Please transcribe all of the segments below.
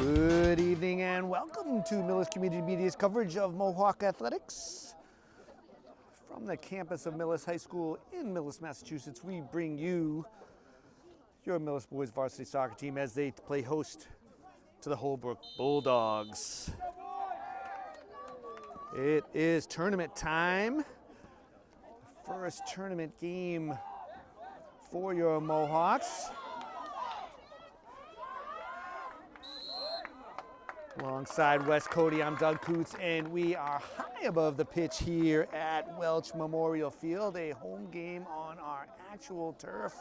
Good evening and welcome to Millis Community Media's coverage of Mohawk Athletics. From the campus of Millis High School in Millis, Massachusetts, we bring you your Millis boys varsity soccer team as they play host to the Holbrook Bulldogs. It is tournament time. First tournament game for your Mohawks. Alongside Wes Cody, I'm Doug Coots, and we are high above the pitch here at Welch Memorial Field, a home game on our actual turf.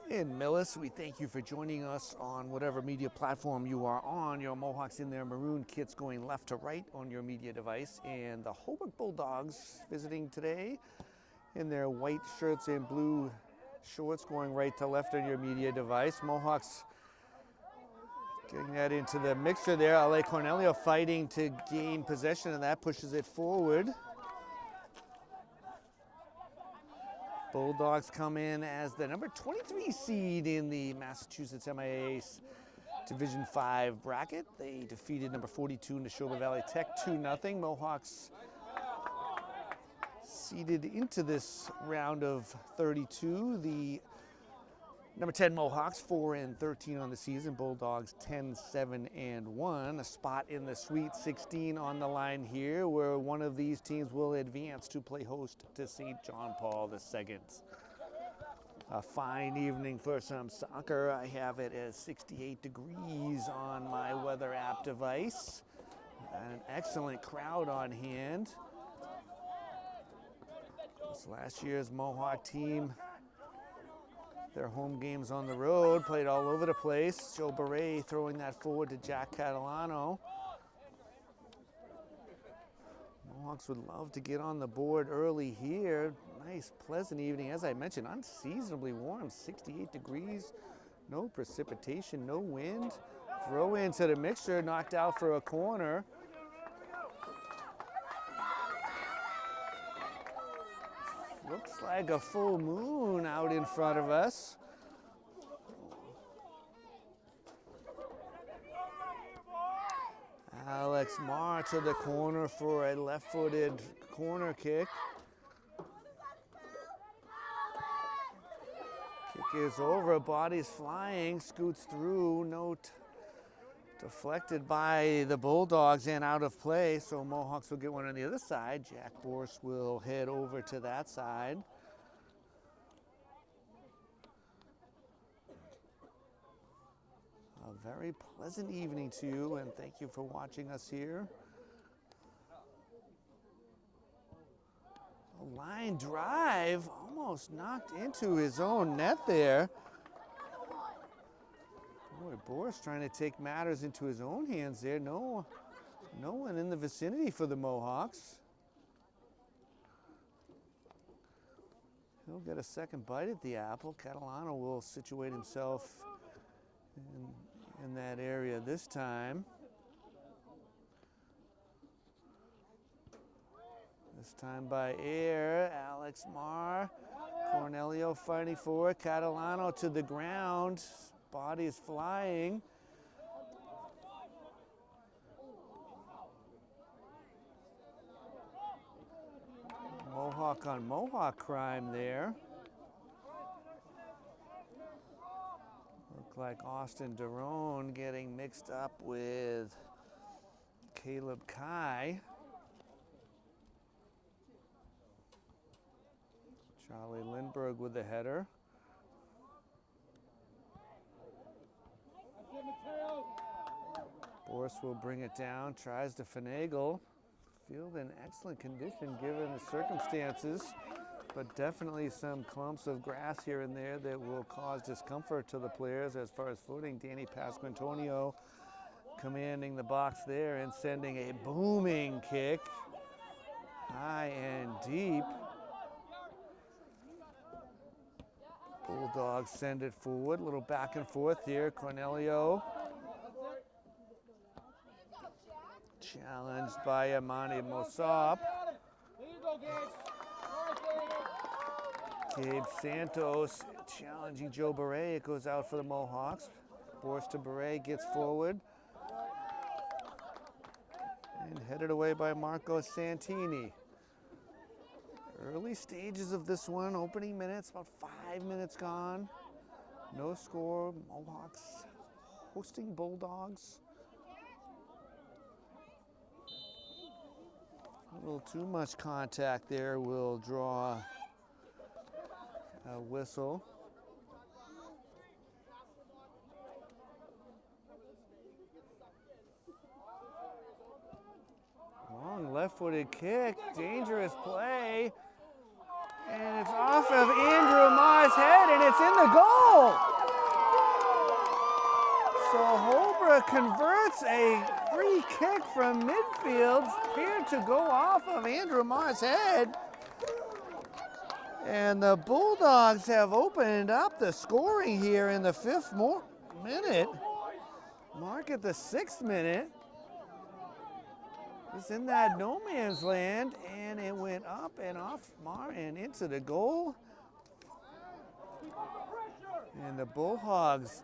In Millis, we thank you for joining us on whatever media platform you are on. Your Mohawks in their maroon kits going left to right on your media device, and the Holbrook Bulldogs visiting today in their white shirts and blue shorts going right to left on your media device. Mohawks getting that into the mixture there. LA Cornelio fighting to gain possession, and that pushes it forward. Bulldogs come in as the number 23 seed in the Massachusetts MIAA Division 5 bracket. They defeated number 42 Neshoba Valley Tech 2-0. Mohawks seeded into this round of 32. The number 10 Mohawks 4-13 on the season. Bulldogs 10-7-1. A spot in the Sweet 16 on the line here, where one of these teams will advance to play host to St. John Paul II. A fine evening for some soccer. I have it as 68 degrees on my weather app device. An excellent crowd on hand. This last year's Mohawk team, their home games on the road, played all over the place. Joe Beret throwing that forward to Jack Catalano. Mohawks would love to get on the board early here. Nice, pleasant evening. As I mentioned, unseasonably warm, 68 degrees. No precipitation, no wind. Throw into the mixture, knocked out for a corner. Looks like a full moon out in front of us. Alex Marr to the corner for a left-footed corner kick. Kick is over, body's flying, scoots through, note deflected by the Bulldogs and out of play, so Mohawks will get one on the other side. Jack Borst will head over to that side. A very pleasant evening to you, and thank you for watching us here. A line drive, almost knocked into his own net there. Boy, Boris trying to take matters into his own hands there. No one in the vicinity for the Mohawks. He'll get a second bite at the apple. Catalano will situate himself in that area this time. This time by air, Alex Marr. Cornelio fighting forward. Catalano to the ground. Body is flying. Mohawk on Mohawk crime there. Look like Austin Derone getting mixed up with Caleb Kai. Charlie Lindbergh with the header. Boris will bring it down, tries to finagle. Field in excellent condition given the circumstances, but definitely some clumps of grass here and there that will cause discomfort to the players as far as footing. Danny Pasquantonio commanding the box there and sending a booming kick high and deep. Bulldogs send it forward, a little back and forth here. Cornelio challenged by Amani Mosop. Gabe Santos challenging Joe Beret. It goes out for the Mohawks. Boris to Beret, gets forward. And headed away by Marco Santini. Early stages of this one, opening minutes, about 5 minutes gone. No score, Mohawks hosting Bulldogs. A little too much contact there will draw a whistle. Long left-footed kick, dangerous play. And it's off of Andrew Ma's head, and it's in the goal. So Holbrook converts a free kick from midfield, appeared to go off of Andrew Ma's head. And the Bulldogs have opened up the scoring here in the 5th minute. Mark at the 6th minute. It's in that no man's land, and it went up and off Mar and into the goal. And the Bulldogs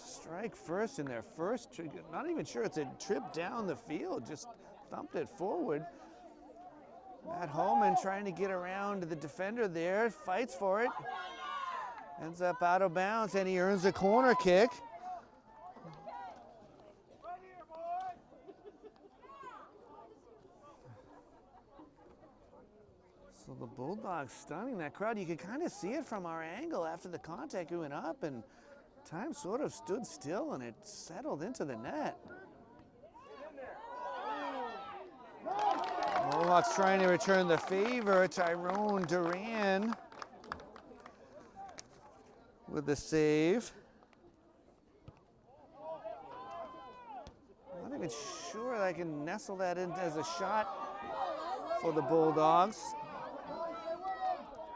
strike first in their first, not even sure it's a trip down the field, just thumped it forward. Matt Holman trying to get around the defender there, fights for it. Ends up out of bounds, and he earns a corner kick. So the Bulldogs stunning that crowd. You could kind of see it from our angle after the contact went up, and time sort of stood still and it settled into the net. Mohawks trying to return the favor. Tyrone Duran with the save. Not even sure I can nestle that in as a shot for the Bulldogs.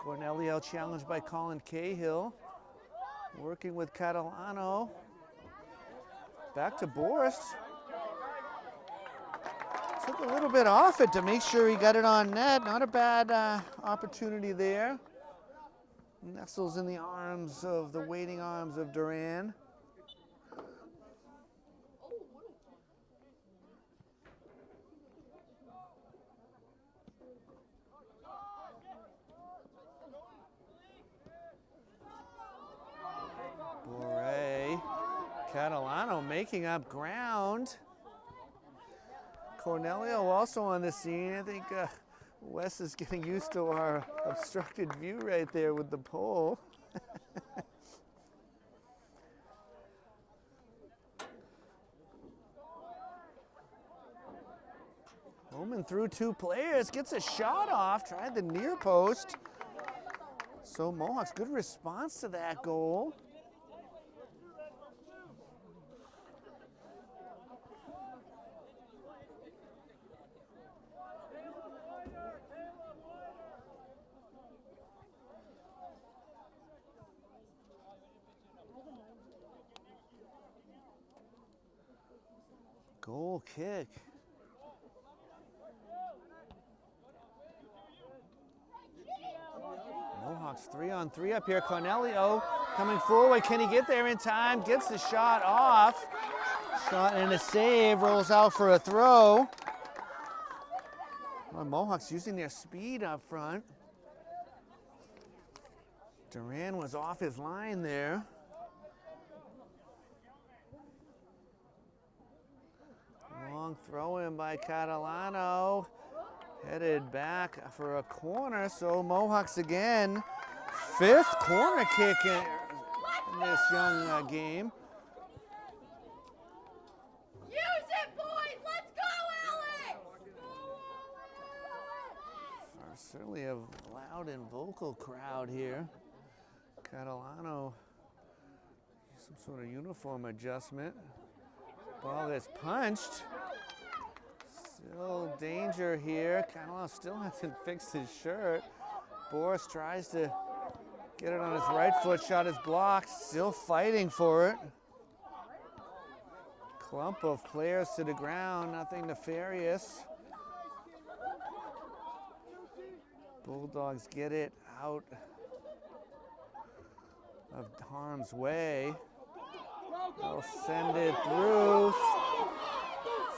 Cornelio challenged by Colin Cahill. Working with Catalano. Back to Borst. Took a little bit off it to make sure he got it on net. Not a bad opportunity there. Nestles in the arms of the waiting arms of Duran. Bore, Catalano making up ground. Cornelio also on the scene. I think Wes is getting used to our obstructed view right there with the pole. Holman through 2 players, gets a shot off, tried the near post. So Mohawks, good response to that goal. Goal kick. Mohawks 3-on-3 up here. Cornelio coming forward. Can he get there in time? Gets the shot off. Shot and a save. Rolls out for a throw. Well, Mohawks using their speed up front. Duran was off his line there. Long throw in by Catalano. Headed back for a corner, so Mohawks again. 5th corner kick in this young game. Use it, boys! Let's go, Alex! Certainly a loud and vocal crowd here. Catalano, some sort of uniform adjustment. Ball is punched. Still danger here. Catalano still hasn't fixed his shirt. Boris tries to get it on his right foot. Shot is blocked. Still fighting for it. Clump of players to the ground. Nothing nefarious. Bulldogs get it out of harm's way. They'll send it through.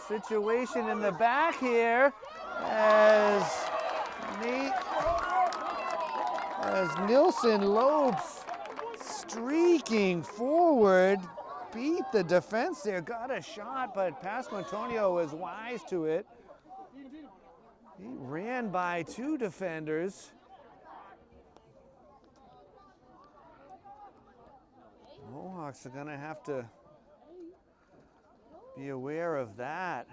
Situation in the back here as Nilsson Lopes streaking forward, beat the defense there, got a shot, but Pasco Antonio was wise to it. He ran by two defenders. Mohawks are gonna have to be aware of that.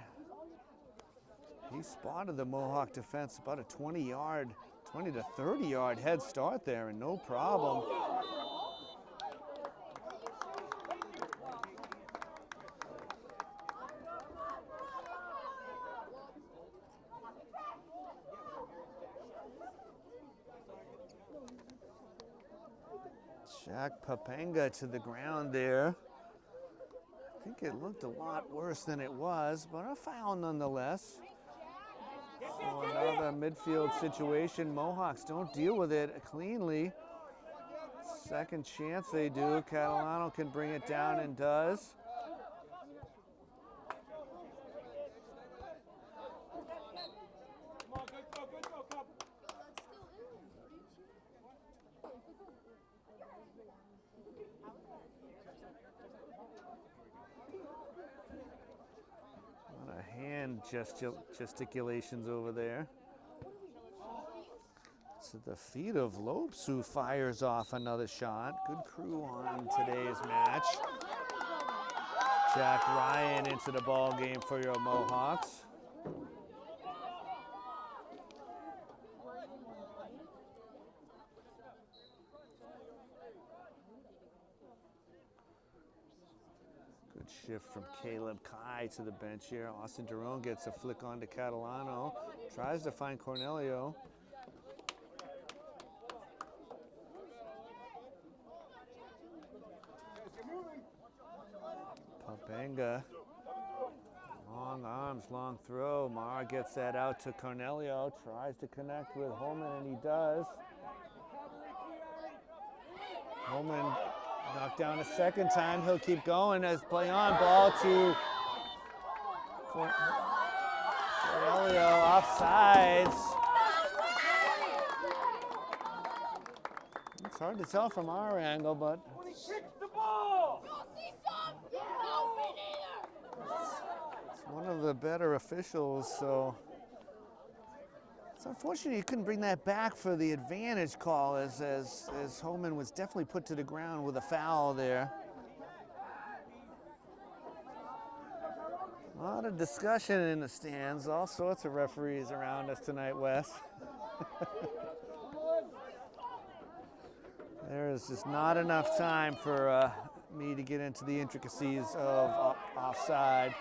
He spotted the Mohawk defense about a 20 to 30 yard head start there, and no problem. Jack Papanga to the ground there. I think it looked a lot worse than it was, but a foul nonetheless. So another midfield situation. Mohawks don't deal with it cleanly. Second chance they do. Catalano can bring it down and does. Hand gesticulations over there. To the feet of Lopes, who fires off another shot. Good crew on today's match. Jack Ryan into the ball game for your Mohawks. Shift from Caleb Kai to the bench here. Austin Durone gets a flick on to Catalano. Tries to find Cornelio. Papanga. Long arms, long throw. Mara gets that out to Cornelio. Tries to connect with Holman, and he does. Holman knocked down a second time. He'll keep going as play on. Ball to Cornelio, offsides. It's hard to tell from our angle, but it's one of the better officials, so it's unfortunate you couldn't bring that back for the advantage call as Holman was definitely put to the ground with a foul there. A lot of discussion in the stands, all sorts of referees around us tonight, Wes. There is just not enough time for me to get into the intricacies of offside.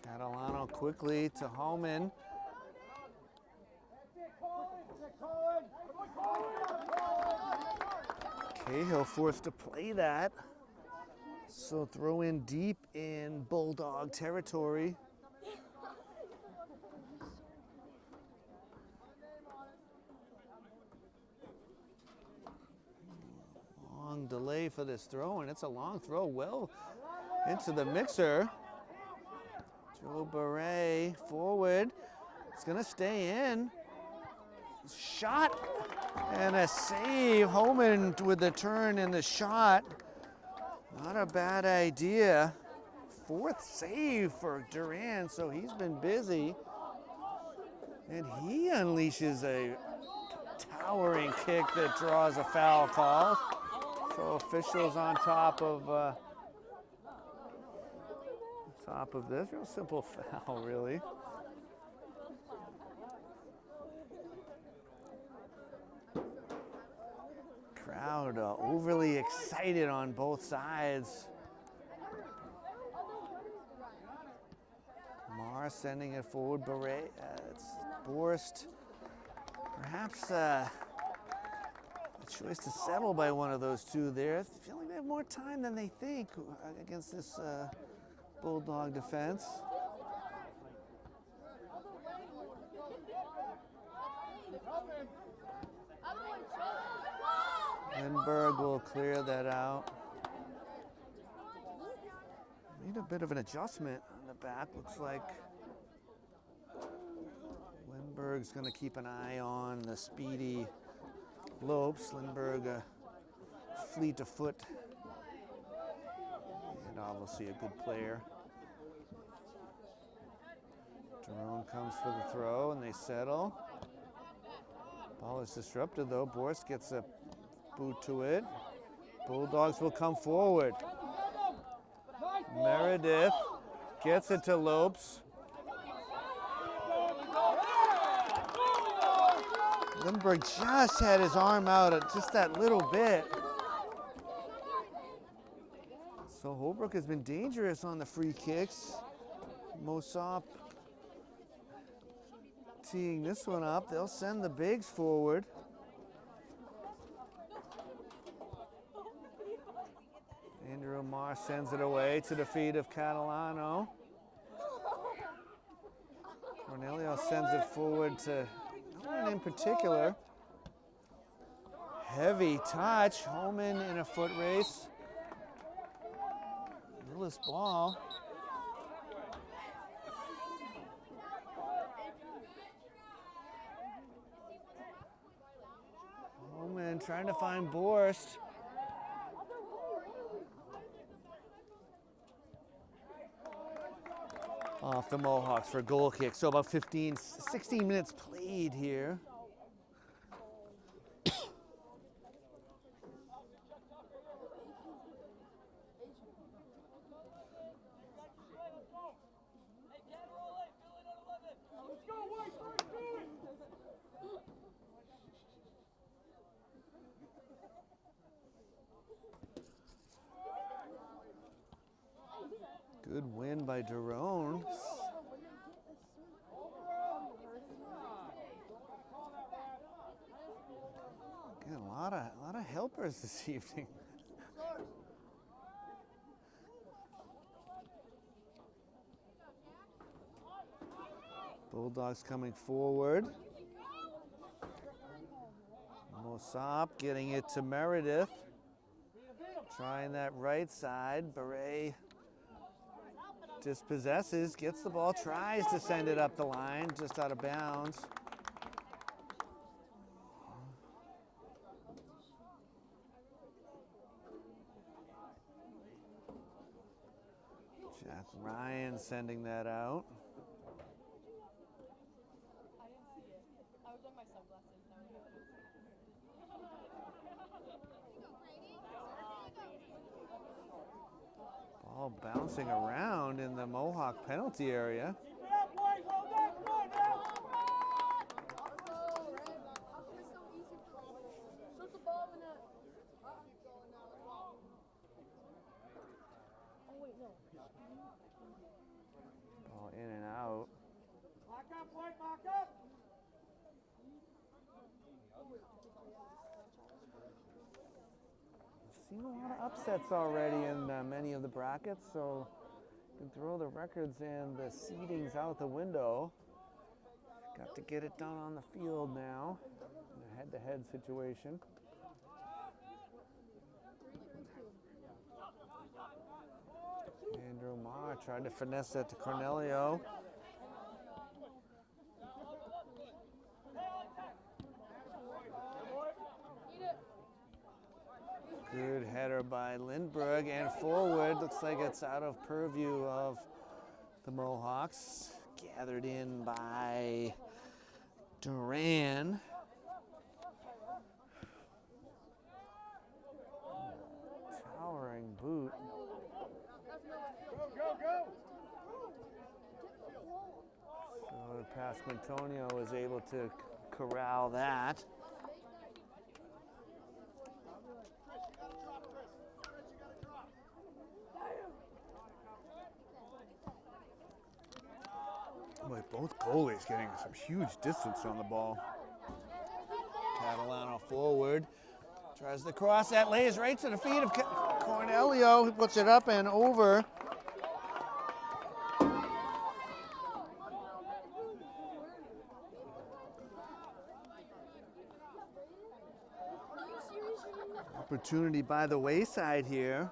Catalano quickly to Holman. Cahill forced to play that. So throw in deep in Bulldog territory. Long delay for this throw, and it's a long throw well into the mixer. Joe Beret forward. It's going to stay in. Shot and a save. Holman with the turn and the shot. Not a bad idea. Fourth save for Duran, so he's been busy. And he unleashes a towering kick that draws a foul call. So officials on top of this. Real simple foul, really. Crowd overly excited on both sides. Mara sending it forward. Beret, it's Borst. Perhaps a choice to settle by one of those two there. Feeling they have more time than they think against this Bulldog defense. Lindbergh will clear that out. Need a bit of an adjustment on the back, looks like. Lindbergh's going to keep an eye on the speedy Lopes. Lindbergh, fleet of foot, and obviously a good player. Jerome comes for the throw, and they settle. Ball is disrupted, though. Borst gets a boot to it. Bulldogs will come forward. Meredith gets it to Lopes. Lindbergh just had his arm out at just that little bit. So Holbrook has been dangerous on the free kicks. Mosop teeing this one up. They'll send the bigs forward. Andrew Marr sends it away to the feet of Catalano. Cornelio sends it forward to no one in particular. Heavy touch. Holman in a foot race. Willis ball. Holman trying to find Borst. Off the Mohawks for a goal kick. So about 16 minutes played here. Good win by Daron. Again, a lot of helpers this evening. Bulldogs coming forward. Mosop getting it to Meredith. Trying that right side. Beret dispossesses, gets the ball, tries to send it up the line, just out of bounds. Jack Ryan sending that out. Ball bouncing around in the Mohawk penalty area. Ball in and out. Seen a lot of upsets already in many of the brackets, so you can throw the records and the seedings out the window. Got to get it done on the field now in a head-to-head situation. Andrew Marr tried to finesse that to Cornelio. Good header by Lindbergh and forward. Looks like it's out of purview of the Mohawks. Gathered in by Duran. Towering boot. So Pasquantonio was able to corral that. Boy, both goalies getting some huge distance on the ball. Catalano forward. Tries to cross that, lays right to the feet of Cornelio. He puts it up and over. Opportunity by the wayside here.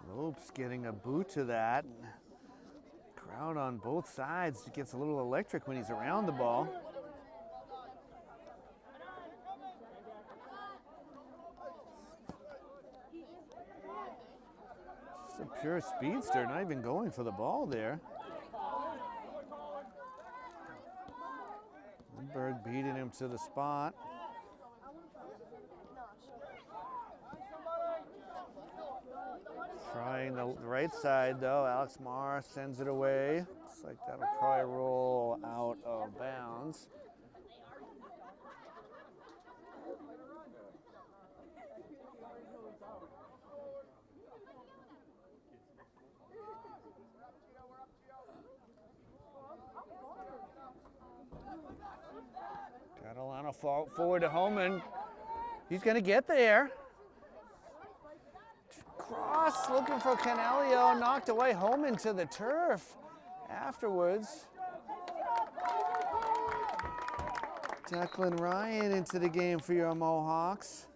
Lopes getting a boot to that. Crowd on both sides gets a little electric when he's around the ball. Just a pure speedster, not even going for the ball there. Lindbergh beating him to the spot. Trying the right side though, Alex Marr sends it away. Looks like that'll probably roll out of bounds. Catalano forward to Homan. He's gonna get there. Cross looking for Canelio, knocked away. Homan to the turf afterwards. Declan Ryan into the game for your Mohawks.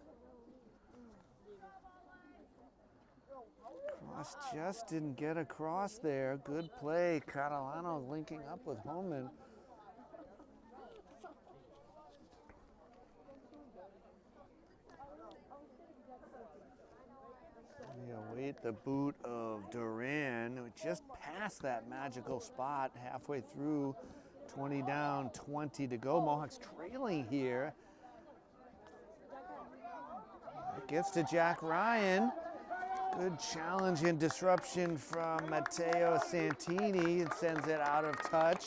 Cross just didn't get across there. Good play. Catalano linking up with Homan. Await the boot of Duran, who just passed that magical spot halfway through. 20 down, 20 to go. Mohawks trailing here. It gets to Jack Ryan. Good challenge and disruption from Matteo Santini and sends it out of touch.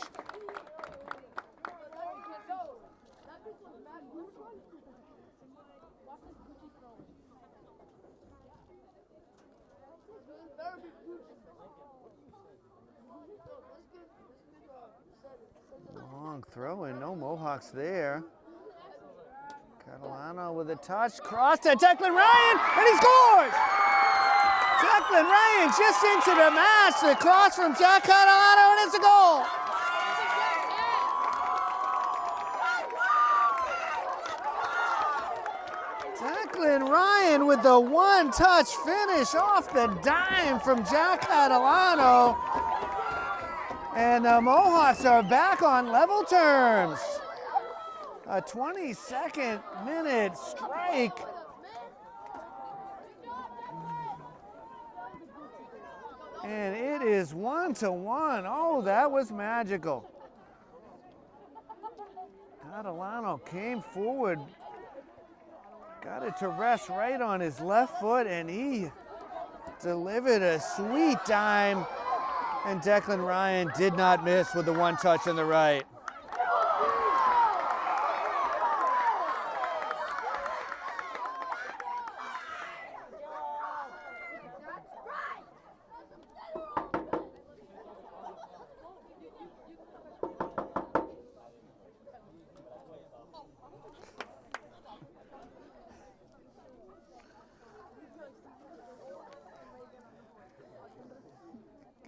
Long throw and no Mohawks there. Catalano with a touch, cross to Declan Ryan, and he scores! Declan Ryan just into the match. The cross from Jack Catalano, and it's a goal. Declan Ryan with the one-touch finish off the dime from Jack Catalano. And the Mohawks are back on level terms. A 22nd minute strike. And it is 1-1. Oh, that was magical. Catalano came forward, got it to rest right on his left foot, and he delivered a sweet dime. And Declan Ryan did not miss with the one touch on the right.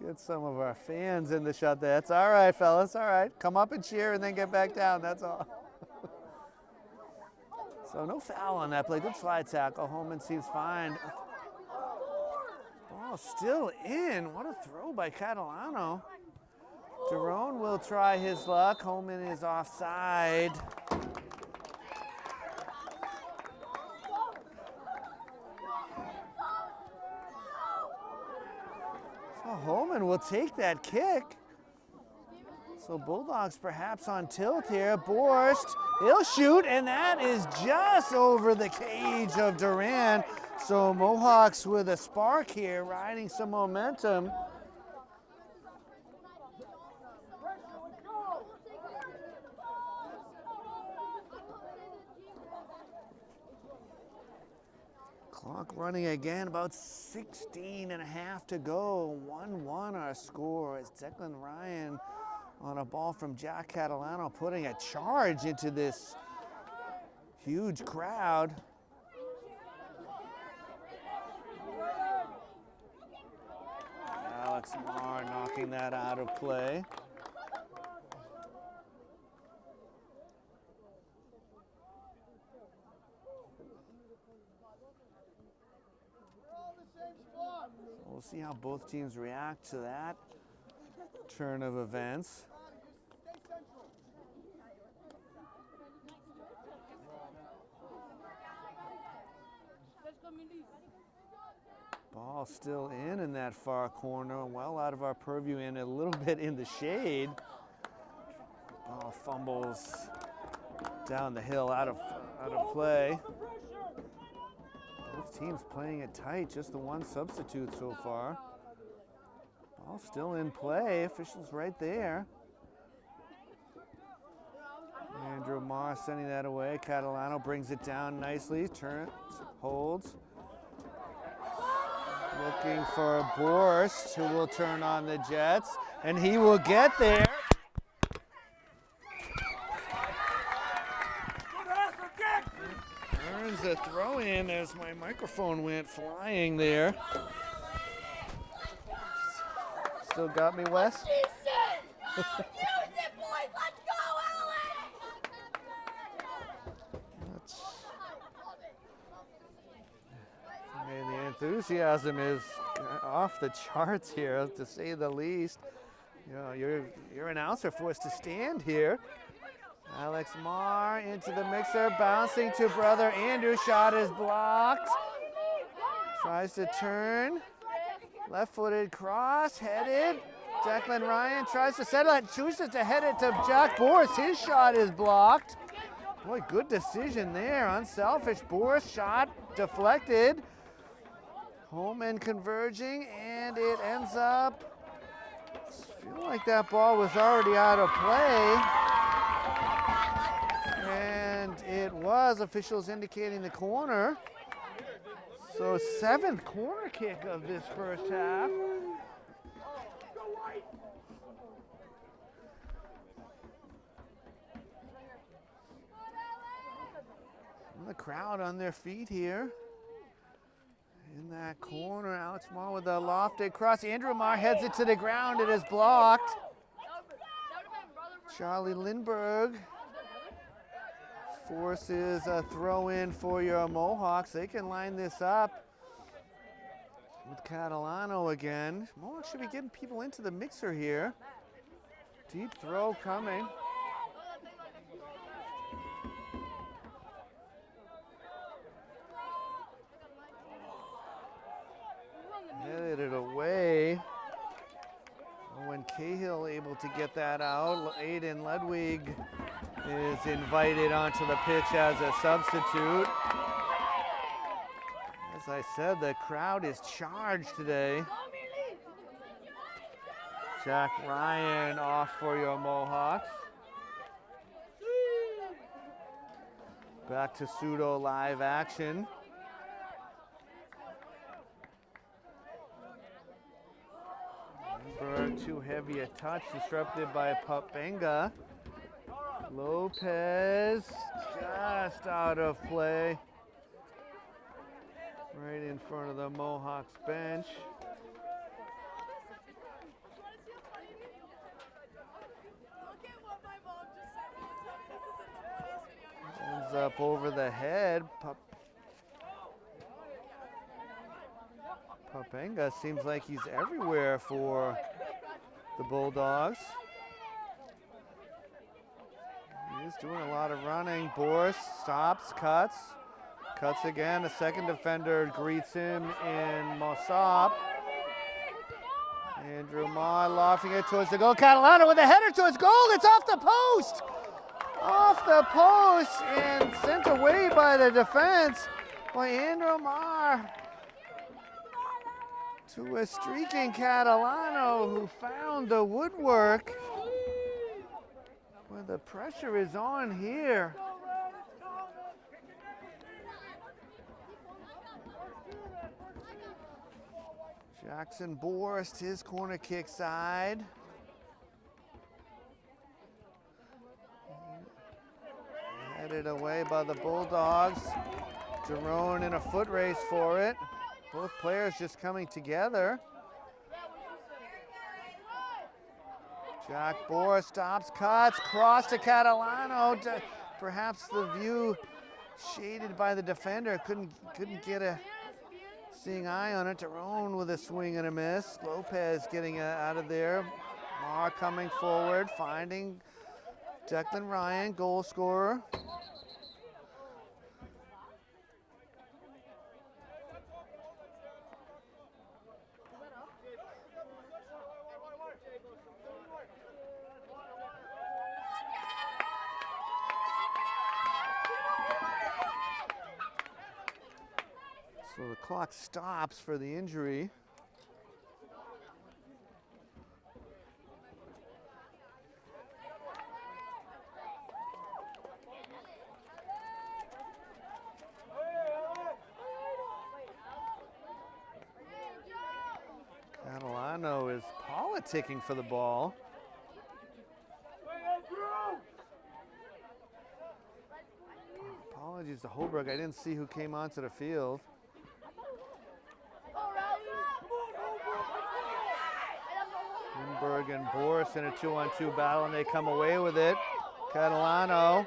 Get some of our fans in the shot there. That's all right, fellas, all right. Come up and cheer and then get back down, that's all. So no foul on that play. Good slide tackle. Holman seems fine. Ball still in. What a throw by Catalano. Jerome will try his luck. Holman is offside. So Holman will take that kick. So Bulldogs perhaps on tilt here. Borst, he'll shoot, and that is just over the cage of Duran. So Mohawks with a spark here, riding some momentum. Clock running again, about 16 and a half to go. 1-1 our score as Declan Ryan on a ball from Jack Catalano putting a charge into this Huge crowd. Alex Marr knocking that out of play. We'll see how both teams react to that turn of events. Ball still in that far corner, well out of our purview and a little bit in the shade. Ball fumbles down the hill, out of play. Both teams playing it tight, just the one substitute so far. Ball still in play, officials right there. Andrew Marr sending that away. Catalano brings it down nicely, turns, holds. Looking for Borst, who will turn on the Jets, and he will get there. Earns a throw in as my microphone went flying there. Still got me, Wes? Use it, boys! Let's go, Ellen! And the enthusiasm is off the charts here, to say the least. You know, your announcer forced to stand here. Alex Marr into the mixer, bouncing to brother Andrew. Shot is blocked. Tries to turn. Left-footed cross, headed. Declan Ryan tries to settle it, chooses to head it to Jack Boris. His shot is blocked. Boy, good decision there. Unselfish. Boris shot deflected. Holman converging, and it ends up, I feel like that ball was already out of play. And it was, officials indicating the corner. So 7th corner kick of this first half. And the crowd on their feet here. In that corner, Alex Marr with a lofted cross. Andrew Marr heads it to the ground. It is blocked. Charlie Lindbergh forces a throw in for your Mohawks. They can line this up with Catalano again. Mohawks should be getting people into the mixer here. Deep throw coming. Headed it away. When Cahill able to get that out, Aiden Ledwig is invited onto the pitch as a substitute. As I said, the crowd is charged today. Jack Ryan off for your Mohawks. Back to pseudo live action. Berg, too heavy a touch, disrupted by Papenga. Lopez just out of play. Right in front of the Mohawks bench. Ends up over the head. Papenga seems like he's everywhere for the Bulldogs. He's doing a lot of running. Boris stops, cuts again. A second defender greets him in Mossop. Andrew Marr lofting it towards the goal. Catalano with a header to his goal. It's off the post. Off the post and sent away by the defense. By Andrew Marr. To a streaking Catalano who found the woodwork. Well, the pressure is on here. Jackson Borst, his corner kick side. Headed away by the Bulldogs. Jerome in a foot race for it. Both players just coming together. Jack Bohr stops, cuts, cross to Catalano. Perhaps the view shaded by the defender. Couldn't get a seeing eye on it. Jerome with a swing and a miss. Lopez getting out of there. Marr coming forward, finding Declan Ryan, goal scorer. So the clock stops for the injury. Catalano is politicking for the ball. Apologies to Holbrook. I didn't see who came onto the field. Lindbergh and Boris in a 2-on-2 battle, and they come away with it. Catalano,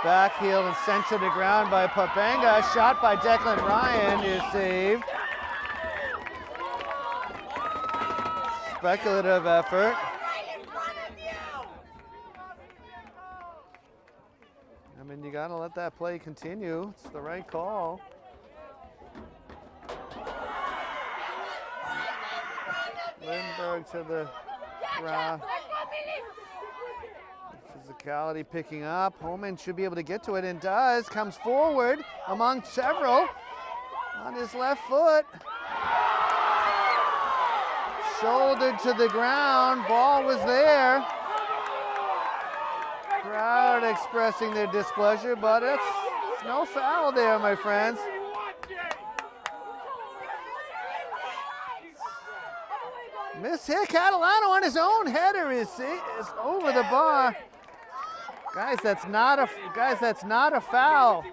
backheeled and sent to the ground by Papanga. Shot by Declan Ryan is saved. Speculative effort. I mean, you gotta let that play continue. It's the right call. Lindbergh to the ground. Physicality picking up. Holman should be able to get to it and does. Comes forward among several on his left foot. Shouldered to the ground. Ball was there. Crowd expressing their displeasure, but it's no foul there, my friends. Miss hit. Catalano on his own header is over the bar. Guys, that's not a foul.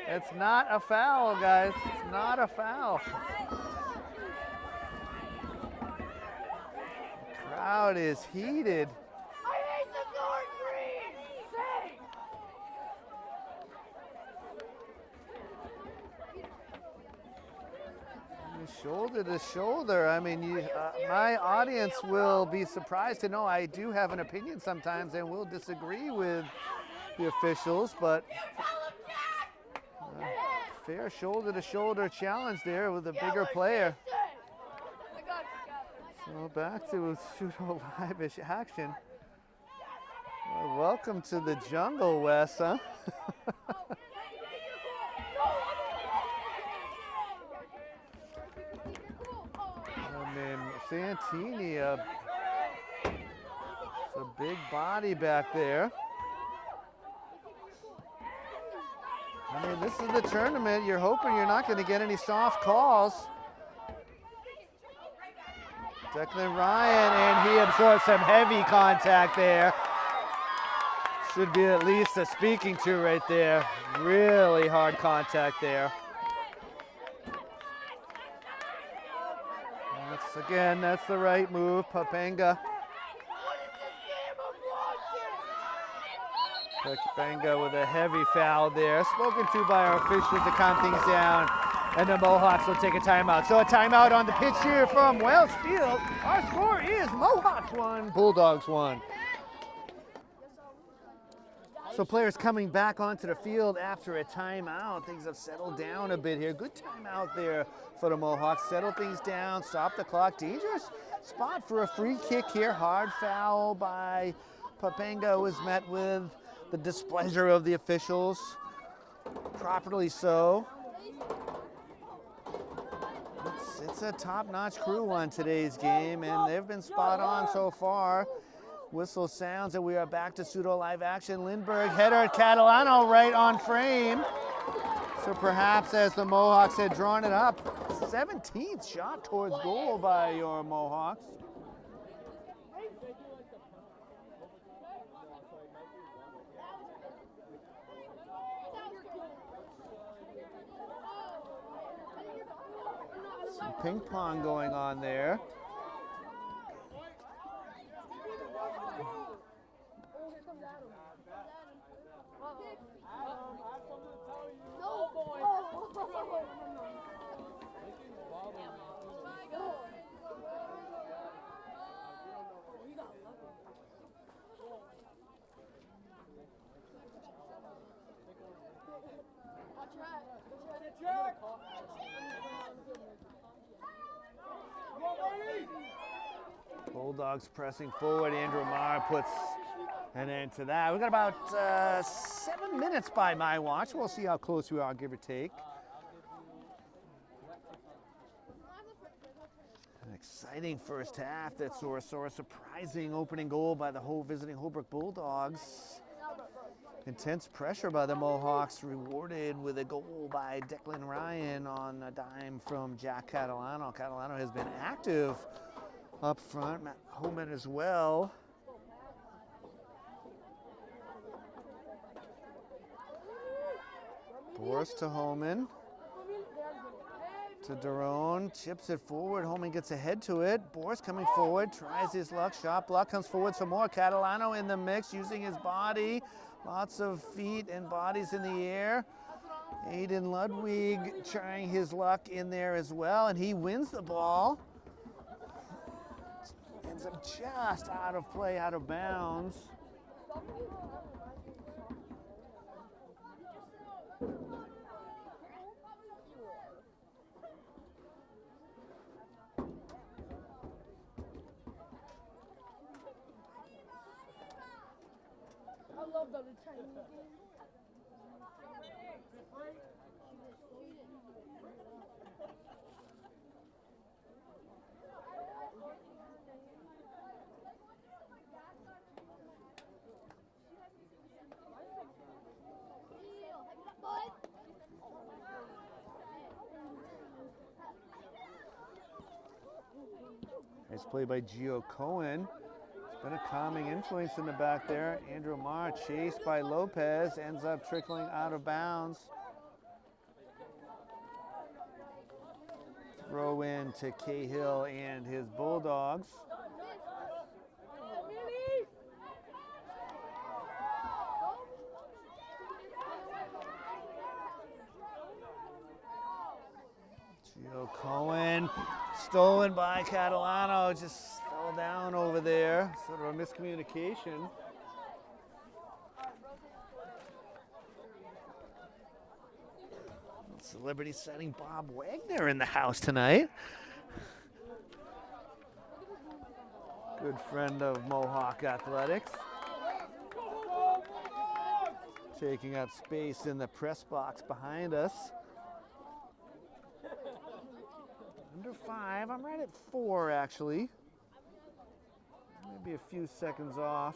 It's not a foul, guys. It's not a foul. The crowd is heated. Shoulder to shoulder. I mean, my audience will be surprised to know I do have an opinion sometimes and will disagree with the officials, but fair shoulder to shoulder challenge there with a bigger player. So back to pseudo live-ish action. Well, welcome to the jungle, Wes, huh? Santini, a big body back there. I mean, this is the tournament. You're hoping you're not going to get any soft calls. Declan Ryan, and he absorbs some heavy contact there. Should be at least a speaking to right there. Really hard contact there. Again, that's the right move. Papanga. Papanga with a heavy foul there. Spoken to by our officials to calm things down. And the Mohawks will take a timeout. So a timeout on the pitch here from Welsh Field. Our score is Mohawks 1, Bulldogs 1. So players coming back onto the field after a timeout. Things have settled down a bit here. Good timeout there for the Mohawks. Settle things down, stop the clock. Dangerous spot for a free kick here. Hard foul by Papanga was met with the displeasure of the officials. Properly so. It's a top-notch crew on today's game, and they've been spot on so far. Whistle sounds and we are back to pseudo live action. Lindbergh header, Catalano right on frame. So perhaps as the Mohawks had drawn it up, 17th shot towards goal by your Mohawks. ping pong going on there. Bulldogs pressing forward. Andrew Marr puts an end to that. We've got about 7 minutes by my watch. We'll see how close we are, give or take. An exciting first half that saw a surprising opening goal by the visiting Holbrook Bulldogs. Intense pressure by the Mohawks, rewarded with a goal by Declan Ryan on a dime from Jack Catalano. Catalano has been active up front. Matt Homan as well. Boris to Homan. To Daron, chips it forward. Homan gets ahead to it. Boris coming forward, tries his luck. Shot block, comes forward some more. Catalano in the mix, using his body. Lots of feet and bodies in the air. Aiden Ludwig trying his luck in there as well, and he wins the ball. Ends up just out of play, out of bounds. I love the Chinese game. Nice play by Gio Cohen. Been a calming influence in the back there. Andrew Marr chased by Lopez, ends up trickling out of bounds. Throw in to Cahill and his Bulldogs. Gio Cohen, stolen by Catalano, just fell down over there. Sort of a miscommunication. Celebrity sighting Bob Wagner in the house tonight. Good friend of Mohawk Athletics. Taking up space in the press box behind us. Under 5, I'm right at 4 actually. Maybe a few seconds off.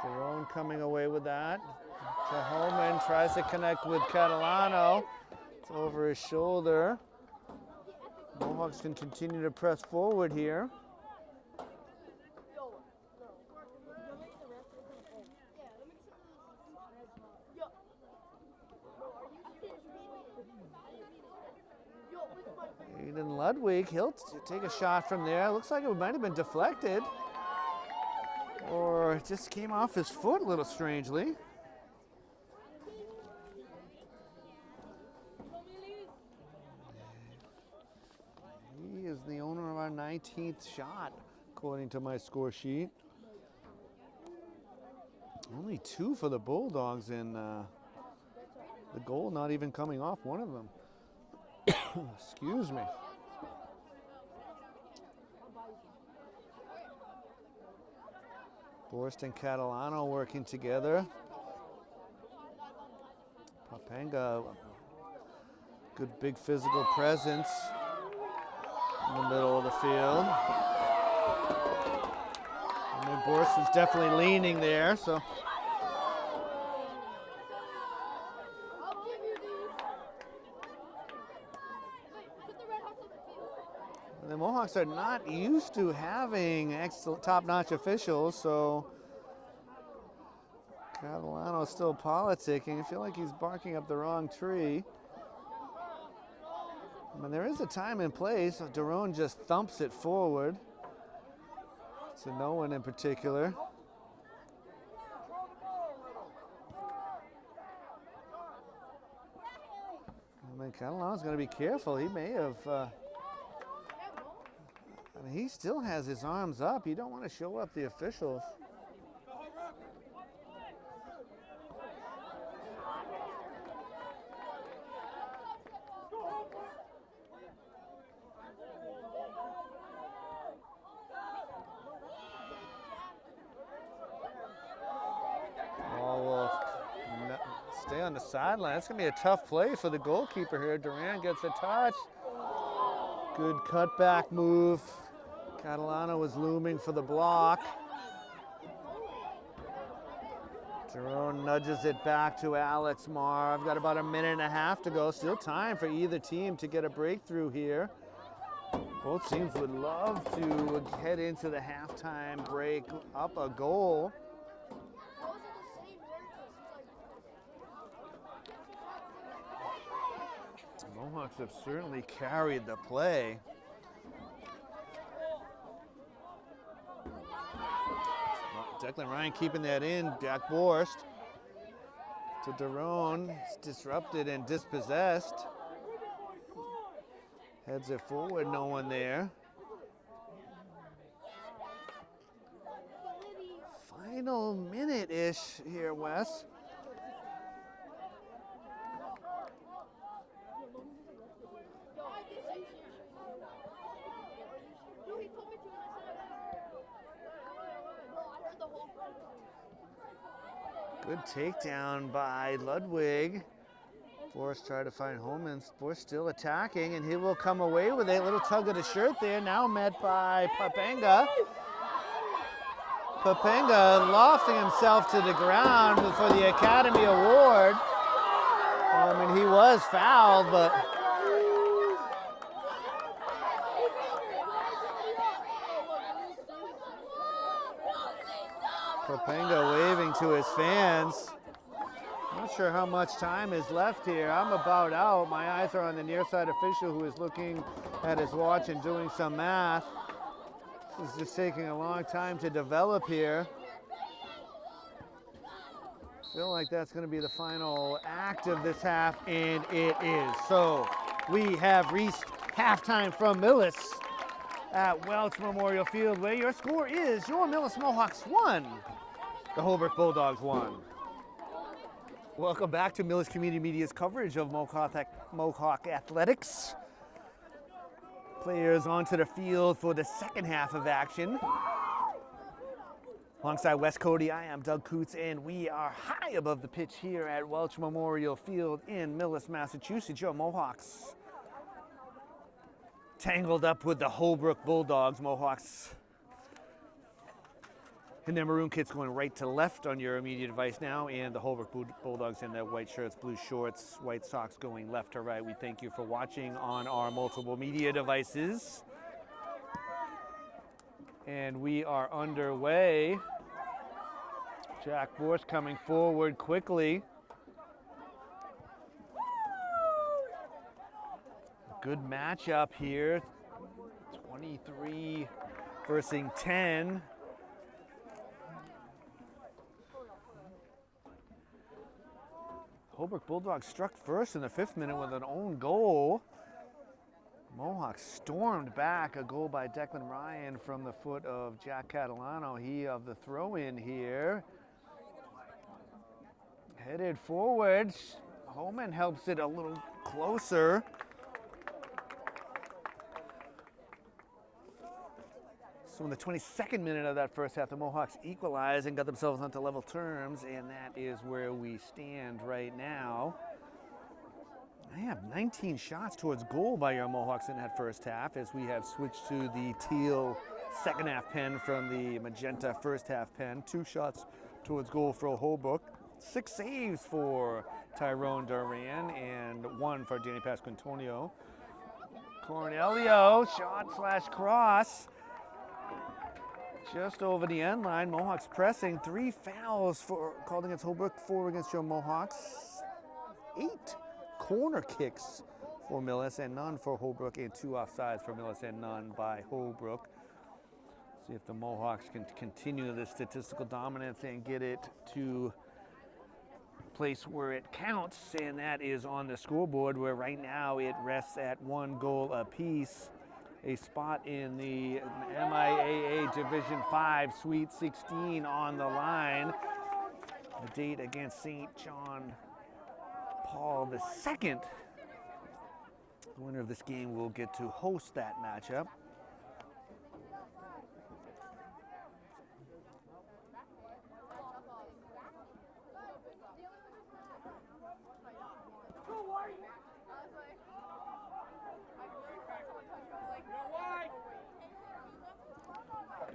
Jerome coming away with that. To Holman, tries to connect with Catalano. It's over his shoulder. Mohawks can continue to press forward here. Aiden Ludwig, he'll take a shot from there. Looks like it might have been deflected. Or it just came off his foot a little strangely. He is the owner of our 19th shot, according to my score sheet. Only 2 for the Bulldogs, and the goal not even coming off one of them. Excuse me. Borst and Catalano working together. Papanga, good big physical presence in the middle of the field. I mean, Borst is definitely leaning there, so. The Mohawks are not used to having excellent top-notch officials, so Catalano's still politicking. I feel like he's barking up the wrong tree. I mean, there is a time and place. Daron just thumps it forward. To no one in particular. I mean, Catalano's going to be careful. He may have... I mean, he still has his arms up. You don't want to show up the officials. Stay on the sideline. It's going to be a tough play for the goalkeeper here. Duran gets a touch. Good cutback move. Catalano was looming for the block. Jerome nudges it back to Alex Marr. I've got about a minute and a half to go. Still time for either team to get a breakthrough here. Both teams would love to head into the halftime break up a goal. Mohawks have certainly carried the play. Declan Ryan keeping that in. Jack Borst to Daron. It's disrupted and dispossessed. Heads it forward, no one there. Final minute-ish here, Wes. Good takedown by Ludwig. Forrest tried to find Holman. Forrest still attacking, and he will come away with a little tug of the shirt there. Now met by Papenga. Papenga lofting himself to the ground for the Academy Award. I mean, he was fouled, but Papenga waving to his fans. Not sure how much time is left here. I'm about out. My eyes are on the near side official who is looking at his watch and doing some math. This is just taking a long time to develop here. Feel like that's going to be the final act of this half, and it is. So we have reached halftime from Millis at Welch Memorial Field, where your score is your Millis Mohawks 1, the Holbrook Bulldogs 1. Welcome back to Millis Community Media's coverage of Mohawk Athletics. Players onto the field for the second half of action. Alongside Wes Cody, I am Doug Coots, and we are high above the pitch here at Welch Memorial Field in Millis, Massachusetts. Your Mohawks tangled up with the Holbrook Bulldogs. Mohawks in their maroon kits going right to left on your immediate device now, and the Holbrook Bulldogs in their white shirts, blue shorts, white socks going left to right. We thank you for watching on our multiple media devices. And we are underway. Jack Borst coming forward quickly. Good matchup here. 23 versus 10. Holbrook Bulldogs struck first in the 5th minute with an own goal. Mohawks stormed back, a goal by Declan Ryan from the foot of Jack Catalano. He of the throw-in here. Headed forward. Holman helps it a little closer. So in the 22nd minute of that first half, the Mohawks equalized and got themselves onto level terms, and that is where we stand right now. I have 19 shots towards goal by your Mohawks in that first half, as we have switched to the teal second half pen from the magenta first half pen. 2 shots towards goal for Holbrook, 6 saves for Tyrone Duran, and 1 for Danny Pasquantonio. Cornelio, shot / cross. just over the end line. Mohawks pressing. 3 fouls called against Holbrook, 4 against your Mohawks. 8 corner kicks for Millis and none for Holbrook, and 2 offsides for Millis and none by Holbrook. See if the Mohawks can continue this statistical dominance and get it to a place where it counts, and that is on the scoreboard, where right now it rests at 1 goal apiece. A spot in the MIAA Division 5 Sweet 16 on the line. The date against St. John Paul II. The winner of this game will get to host that matchup.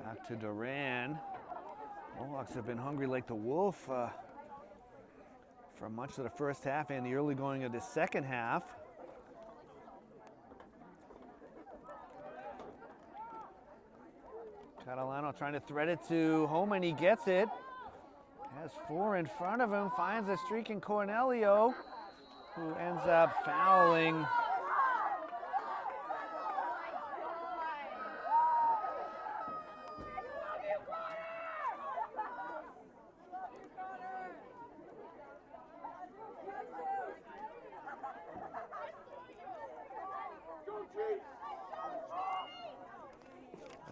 Back to Duran. Mohawks have been hungry like the wolf for much of the first half and the early going of the second half. Catalano trying to thread it to Holman. He gets it. Has 4 in front of him. Finds a streak in Cornelio, who ends up fouling.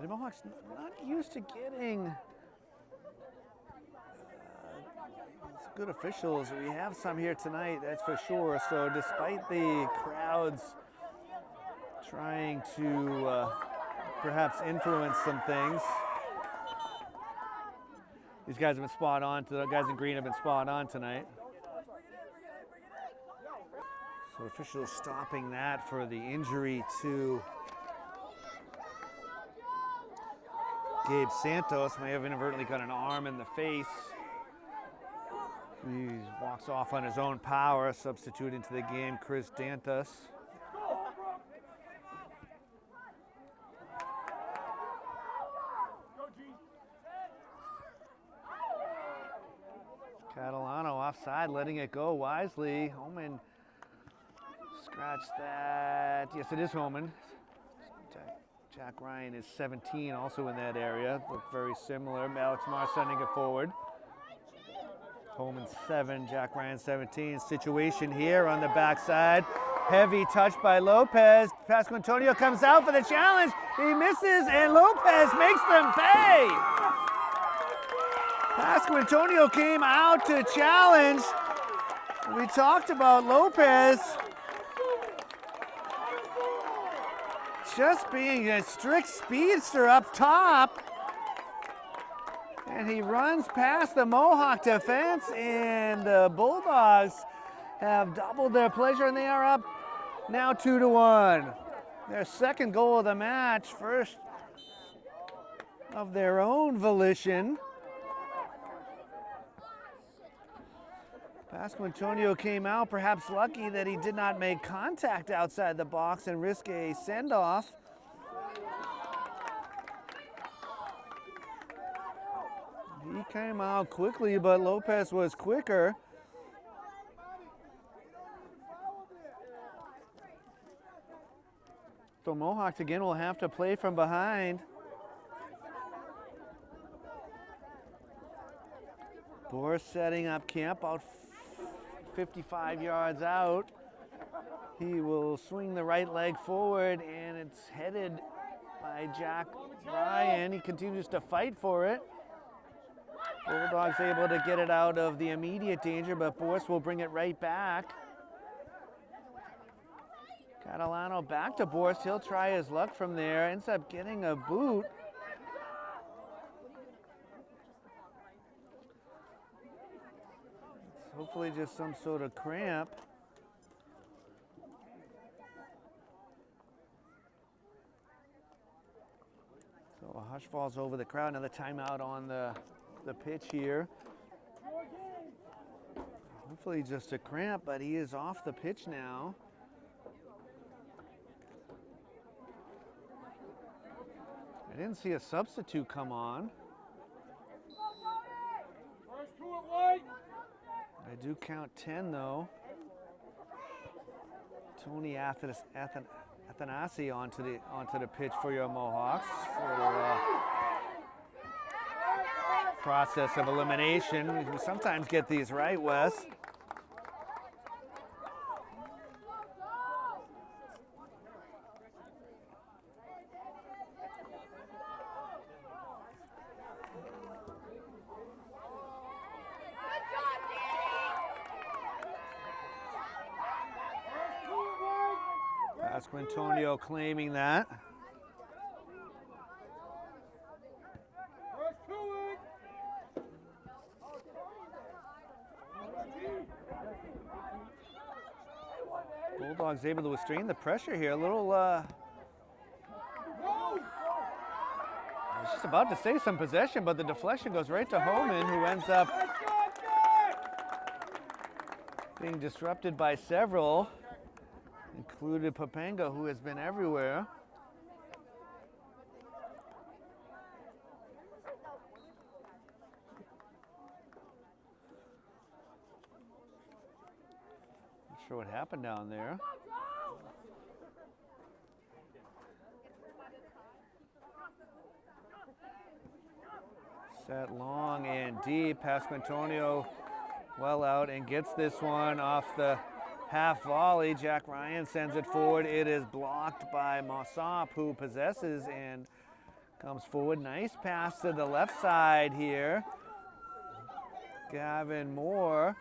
The Mohawks not used to getting good officials. We have some here tonight, that's for sure. So despite the crowds trying to perhaps influence some things, these guys have been spot on. The guys in green have been spot on tonight. So officials stopping that for the injury to Gabe Santos. May have inadvertently got an arm in the face. He walks off on his own power. Substitute into the game, Chris Dantas. Catalano offside, letting it go wisely. Holman scratched that. Yes, it is Holman. Jack Ryan is 17, also in that area. Look very similar. Alex Marr sending it forward. Holman 7, Jack Ryan 17. Situation here on the backside. Heavy touch by Lopez. Pasco Antonio comes out for the challenge. He misses, and Lopez makes them pay. Pasco Antonio came out to challenge. We talked about Lopez just being a strict speedster up top. And he runs past the Mohawk defense, and the Bulldogs have doubled their pleasure, and they are up now 2-1. Their second goal of the match, first of their own volition. Pasco Antonio came out, perhaps lucky that he did not make contact outside the box and risk a send-off. He came out quickly, but Lopez was quicker. So Mohawks again will have to play from behind. Boris setting up camp out 55 yards out. He will swing the right leg forward, and it's headed by Jack Ryan. He continues to fight for it. Bulldogs able to get it out of the immediate danger, but Boris will bring it right back. Catalano back to Boris. He'll try his luck from there. Ends up getting a boot. It's hopefully just some sort of cramp. So a hush falls over the crowd. Another timeout on the pitch here. Hopefully just a cramp, but he is off the pitch now. I didn't see a substitute come on. I do count 10 though. Tony Athanasi onto the pitch for your Mohawks for process of elimination. We sometimes get these right, Wes. Antonio claiming that. Bulldogs able to restrain the pressure here. A little, I was just about to say some possession, but the deflection goes right to Homan, who ends up being disrupted by several, including Papanga, who has been everywhere. Not sure what happened down there. Set long and deep. Pasquantonio well out and gets this one off the half volley. Jack Ryan sends it forward. It is blocked by Mossop, who possesses and comes forward. Nice pass to the left side here. Gavin Moore.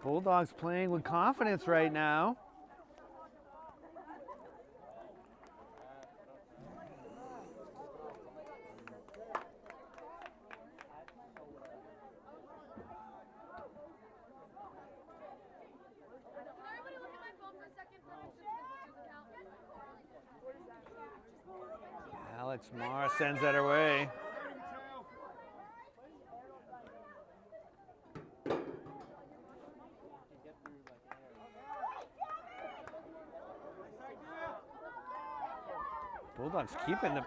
Bulldogs playing with confidence right now. Alex Marr sends that away. Bulldogs keeping the...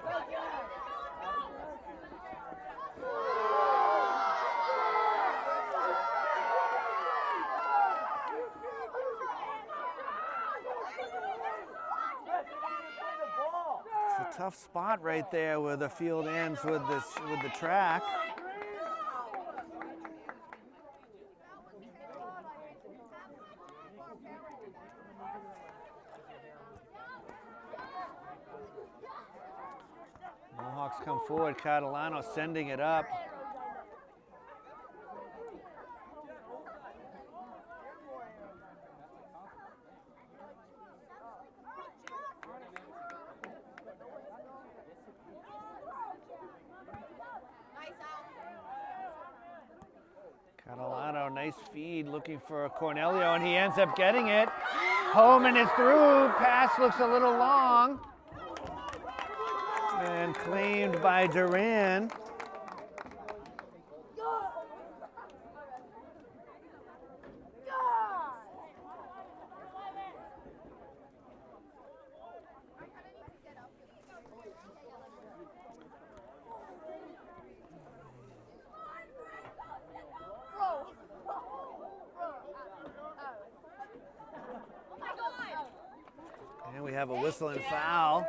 It's a tough spot right there where the field ends with the track. Mohawks come forward. Catalano sending it up. Catalano, nice feed, looking for Cornelio, and he ends up getting it. Homan is through. Pass looks a little long. And claimed by Duran. And we have a whistle and foul.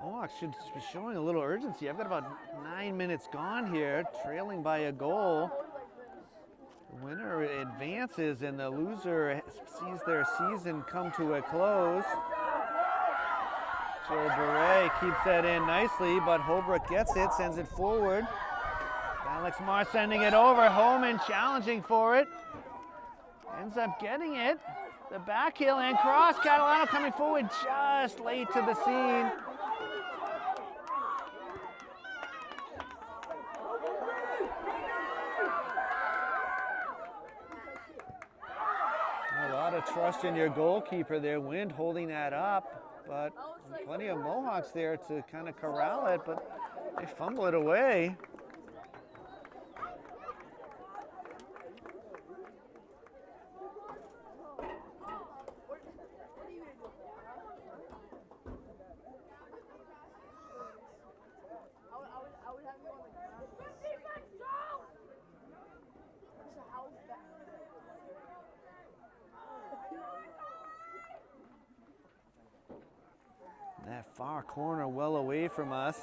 Mohawks should be showing a little urgency. I've got about 9 minutes gone here, trailing by a goal. The winner advances and the loser sees their season come to a close. Joe Beret keeps that in nicely, but Holbrook gets it, sends it forward. Alex Marr sending it over. Homan challenging for it. Ends up getting it. The back heel and cross. Catalano coming forward just late to the scene. A lot of trust in your goalkeeper there. Wind holding that up, but Plenty of Mohawks there to kind of corral it, but they fumble it away. That far corner well away from us.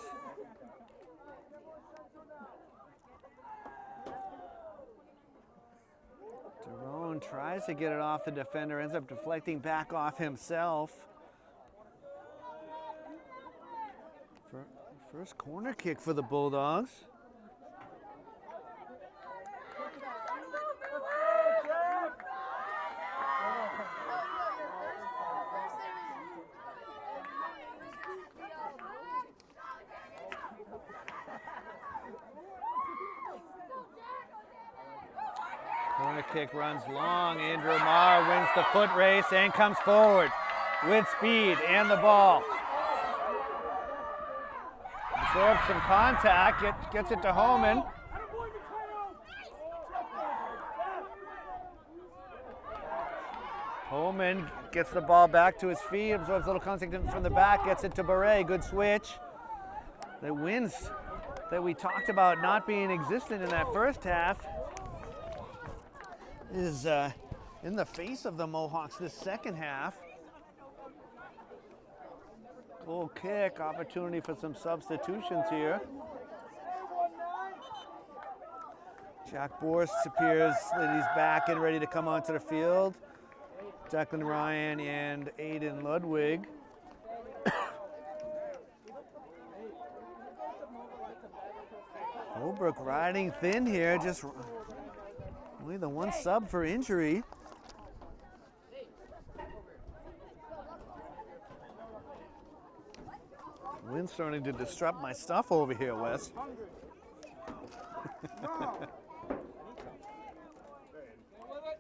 Jerome tries to get it off the defender, ends up deflecting back off himself. First corner kick for the Bulldogs. Corner kick runs long. Andrew Marr wins the foot race and comes forward with speed and the ball. Absorbs some contact, gets it to Homan. Homan gets the ball back to his feet, absorbs a little contact from the back, gets it to Beret. Good switch. The winds that we talked about not being existent in that first half is in the face of the Mohawks this second half. Goal kick, opportunity for some substitutions here. Jack Borst appears that he's back and ready to come onto the field. Declan Ryan and Aiden Ludwig. Holbrook riding thin here, just only the one sub for injury. Wind's starting to disrupt my stuff over here, Wes.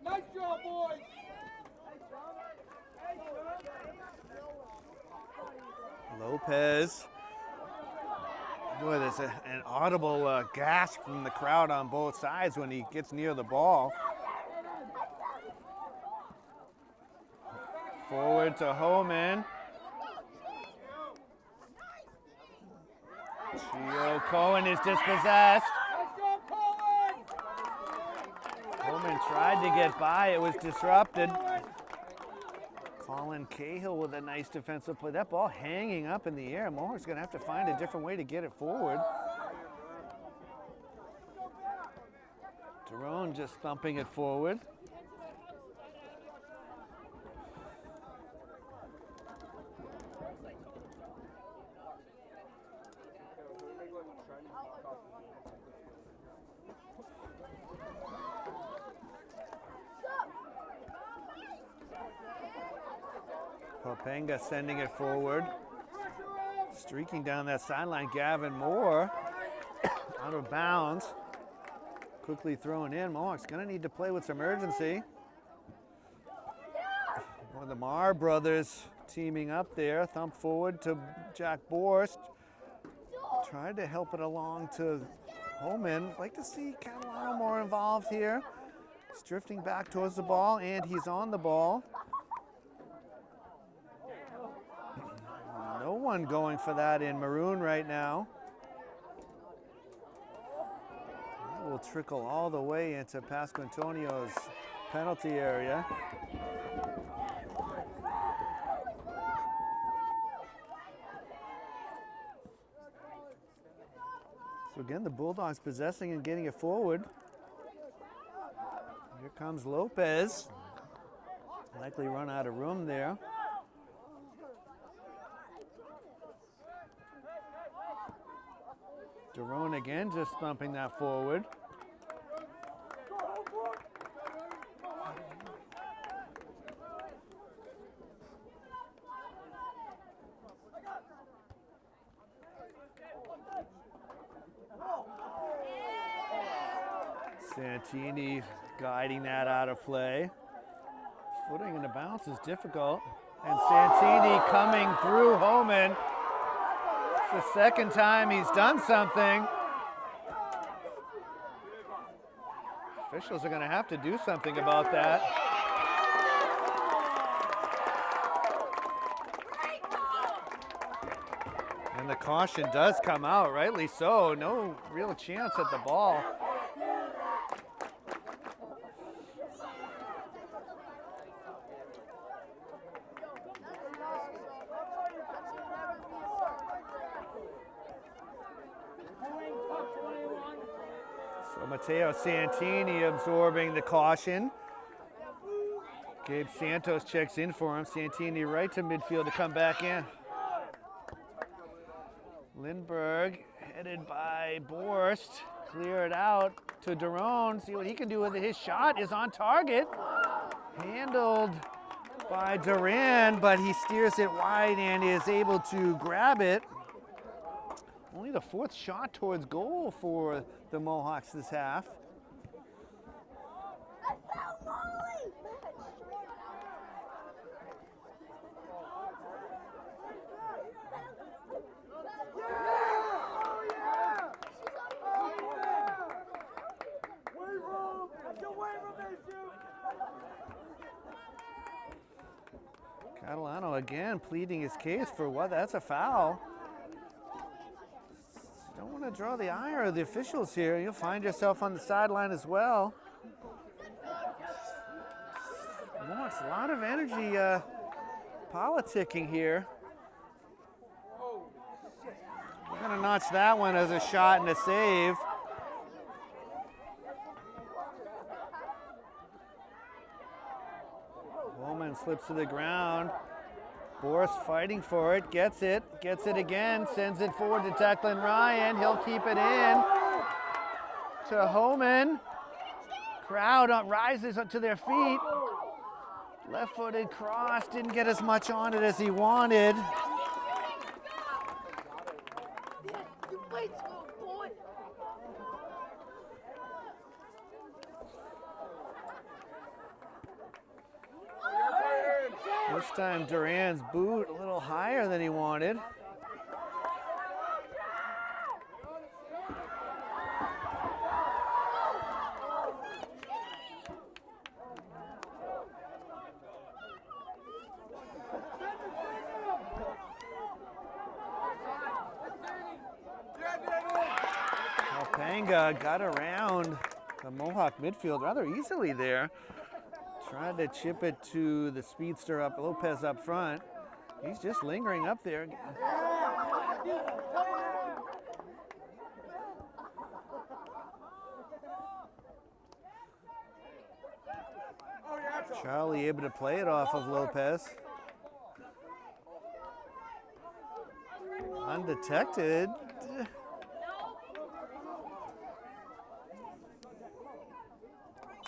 Nice job, boys! Lopez. Boy, there's an audible gasp from the crowd on both sides when he gets near the ball. Forward to Homan. Gio Cohen is dispossessed. Homan tried to get by, it was disrupted. Colin Cahill with a nice defensive play. That ball hanging up in the air. Mohawk's gonna have to find a different way to get it forward. Tyrone just thumping it forward. Popenga sending it forward. Streaking down that sideline, Gavin Moore. Out of bounds. Quickly thrown in. Mohawk's gonna need to play with some urgency. One of the Marr brothers teaming up there. Thump forward to Jack Borst. Tried to help it along to Homan. Like to see Catalano more involved here. He's drifting back towards the ball, and he's on the ball. No one going for that in maroon right now. That will trickle all the way into Pasco Antonio's penalty area. So again, the Bulldogs possessing and getting it forward. Here comes Lopez. Likely run out of room there. Derone again just thumping that forward. Santini guiding that out of play. Footing in the bounce is difficult. And Santini coming through Homan. It's the second time he's done something. Officials are going to have to do something about that. And the caution does come out, rightly so. No real chance at the ball. So Matteo Santini absorbing the caution. Gabe Santos checks in for him. Santini right to midfield to come back in. Lindbergh headed by Borst. Clear it out to Daron. See what he can do with it. His shot is on target. Handled by Duran, but he steers it wide and is able to grab it. Only the fourth shot towards goal for the Mohawks this half. Catalano again pleading his case for what? That's a foul. Don't want to draw the ire of the officials here. You'll find yourself on the sideline as well. It's a lot of energy politicking here. We're going to notch that one as a shot and a save. Bowman slips to the ground. Boris fighting for it, gets it again, sends it forward to Declan Ryan. He'll keep it in to Homan. Crowd rises up to their feet. Left-footed cross, didn't get as much on it as he wanted. This time Duran's boot a little higher than he wanted. Alpanga got around the Mohawk midfield rather easily there. Tried to chip it to the speedster up, Lopez up front. He's just lingering up there. Charlie able to play it off of Lopez. Undetected.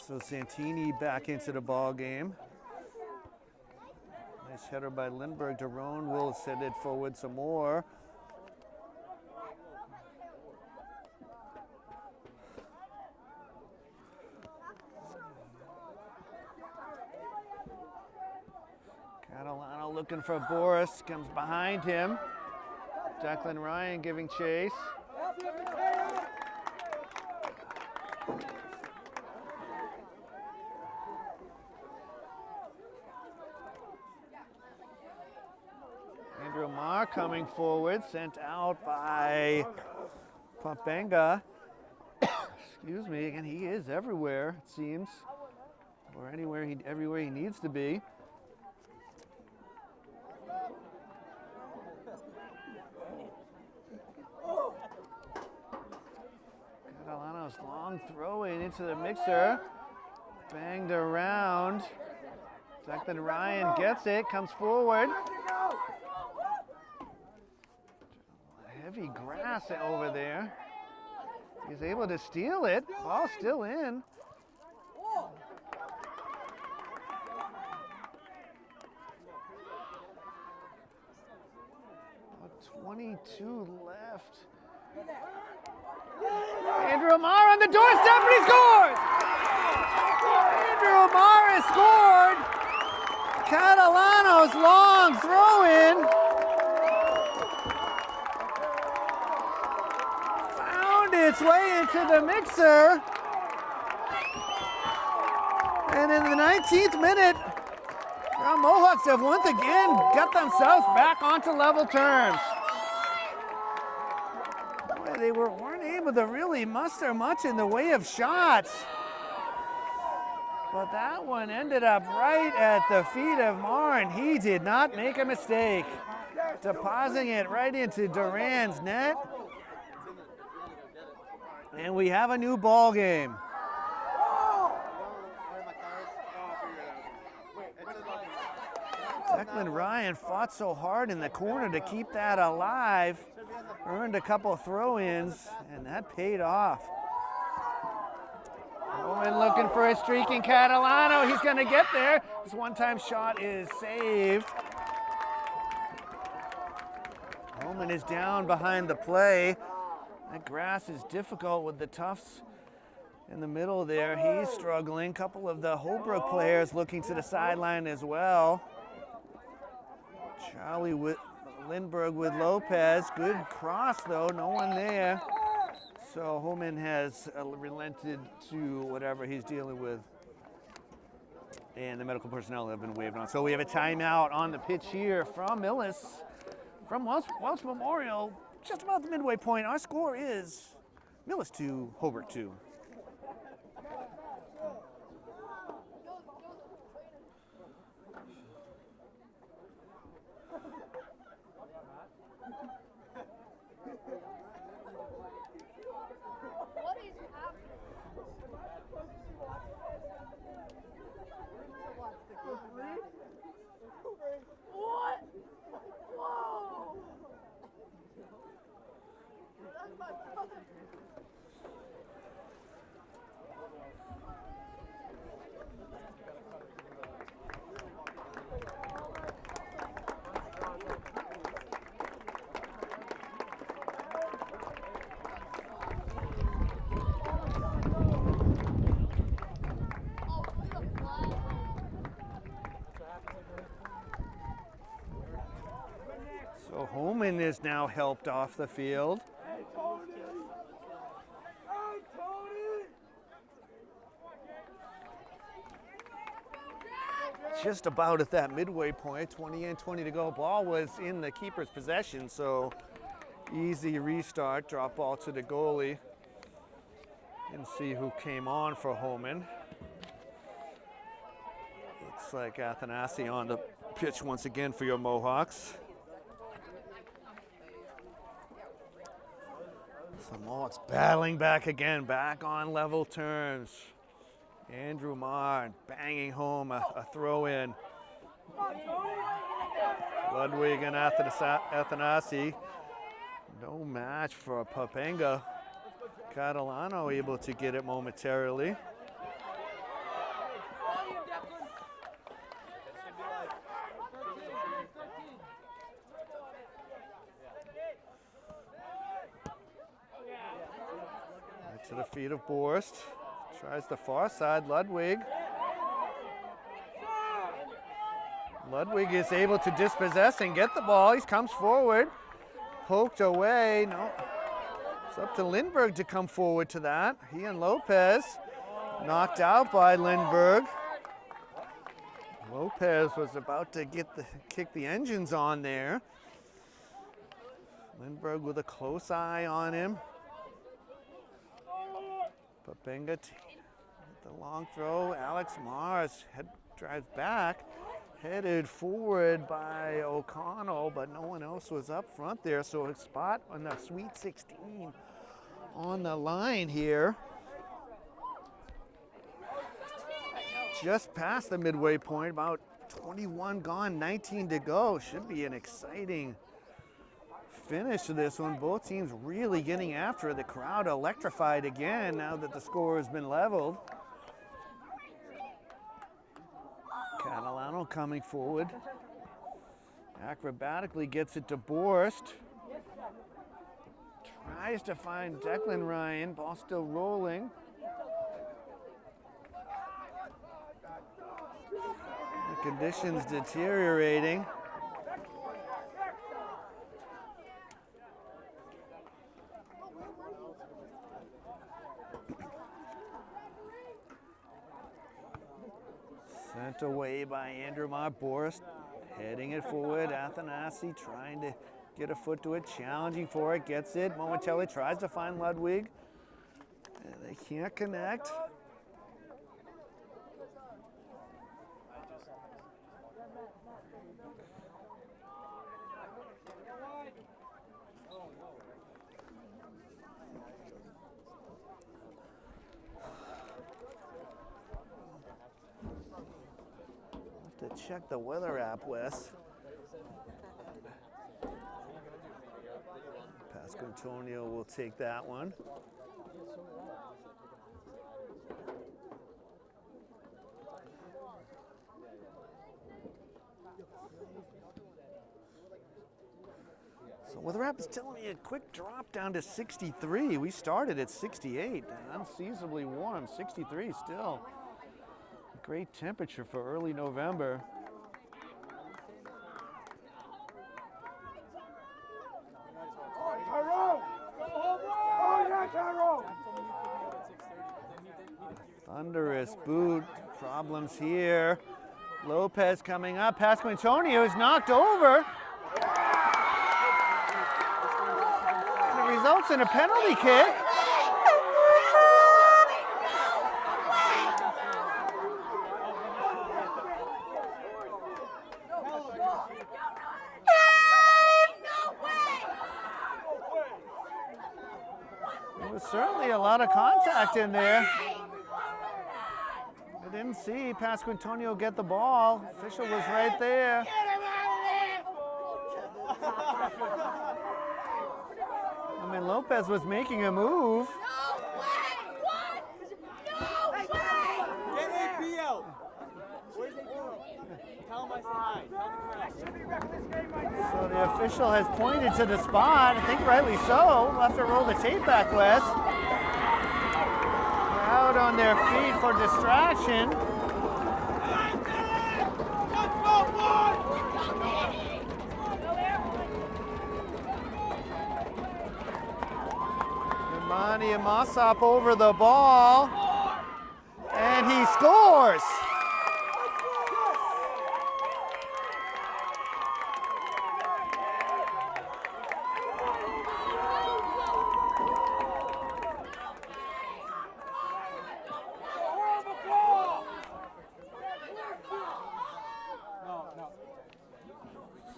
So Santini back into the ball game. Nice header by Lindbergh. Daron will send it forward some more. Catalano looking for Boris, comes behind him. Declan Ryan giving chase. Coming forward, sent out by Pompenga. Excuse me, again, he is everywhere, it seems. Or everywhere he needs to be. Catalano's long throw in into the mixer. Banged around. Declan Ryan gets it, comes forward. Heavy grass over there. He's able to steal it. Ball still in. About 22 left. Andrew Amar on the doorstep and he scores! Andrew Amar has scored. Catalano's long long throw in. Found its way into the mixer. And in the 19th minute, the Mohawks have once again got themselves back onto level terms. Boy, they weren't able to really muster much in the way of shots. But that one ended up right at the feet of Marr, and he did not make a mistake. Depositing it right into Duran's net. And we have a new ball game. Declan Ryan fought so hard in the corner to keep that alive. Earned a couple throw-ins, and that paid off. Owen looking for a streaking Catalano. He's going to get there. His one-time shot is saved. Holman is down behind the play. That grass is difficult with the Tufts in the middle there. He's struggling. Couple of the Holbrook players looking to the sideline as well. Charlie with Lindbergh with Lopez. Good cross though, no one there. So Holman has relented to whatever he's dealing with. And the medical personnel have been waved on. So we have a timeout on the pitch here from Millis. From Welch Memorial, just about the midway point. Our score is Millis 2, Holbrook 2. What? Whoa! That's my brother. So Holman is now helped off the field. Hey, Tony! Hey, Tony! Just about at that midway point, 20 and 20 to go. Ball was in the keeper's possession, so easy restart, drop ball to the goalie. And see who came on for Holman. Looks like Athanasi on the pitch once again for your Mohawks. So Mohawks battling back again, back on level terms. Andrew Marr banging home a throw in. Ludwig and Athanasi. No match for Papenga. Catalano able to get it momentarily. Right to the feet of Borst. Tries the far side, Ludwig. Ludwig is able to dispossess and get the ball. He comes forward. Poked away. No. It's up to Lindbergh to come forward to that. He and Lopez knocked out by Lindbergh. Lopez was about to kick the engines on there. Lindbergh with a close eye on him. Papenga, the long throw. Alex Mars drives back. Headed forward by O'Connell, but no one else was up front there. So a spot on the Sweet 16 on the line here. Just past the midway point, about 21 gone, 19 to go. Should be an exciting finish to this one. Both teams really getting after it. The crowd electrified again now that the score has been leveled. Catalano coming forward. Acrobatically gets it to Borst. Tries to find Declan Ryan. Ball still rolling. The conditions deteriorating. Sent away by Andrew Boris, heading it forward. Athanasi trying to get a foot to it, challenging for it, gets it. Momentarily tries to find Ludwig. And they can't connect. Have to check the weather app, Wes. Pasco Antonio will take that one. So weather app is telling me a quick drop down to 63. We started at 68. Unseasonably warm, 63 still. Great temperature for early November. Tyrone! Go Holbrook! Oh, yeah, Tyrone! Thunderous boot. Problems here. Lopez coming up. Pasco Antonio is knocked over. It results in a penalty kick. There was certainly a lot of contact in there. I didn't see Pasco Antonio get the ball. Official was right there. I mean, Lopez was making a move. No way! What? No way! Get AP out! Where's AP? Tell him I said hi. So the official has pointed to the spot. I think rightly so. We'll have to roll the tape back, Wes. Crowd on their feet for distraction. Imani Amasop over the ball. And he scores.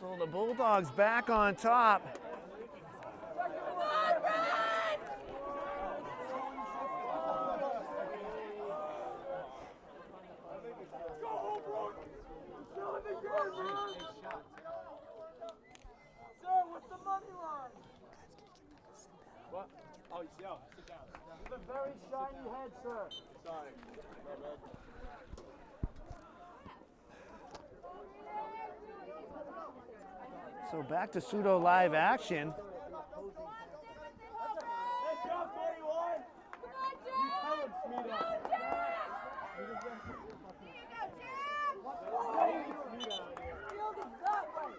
So the Bulldogs back on top. Sir, what's the money line? What? Oh, yo, sit down. With a very shiny head, sir. Sorry. So back to pseudo live action. Nice job, 41. You tell him, Smeeto.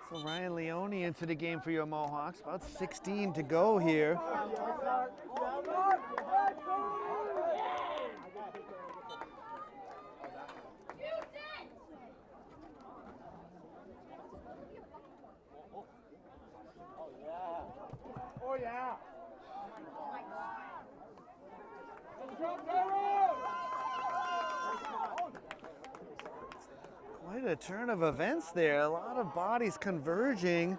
So Ryan Leone into the game for your Mohawks. About 16 to go here. Oh, yeah. Quite a turn of events there. A lot of bodies converging.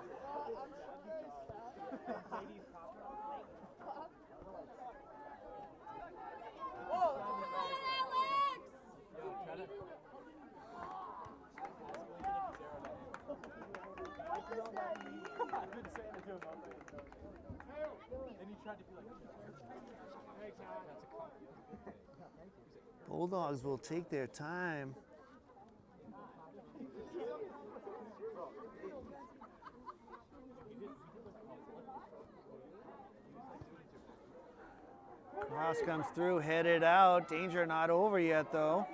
Bulldogs will take their time. Cross comes through, headed out. Danger not over yet, though.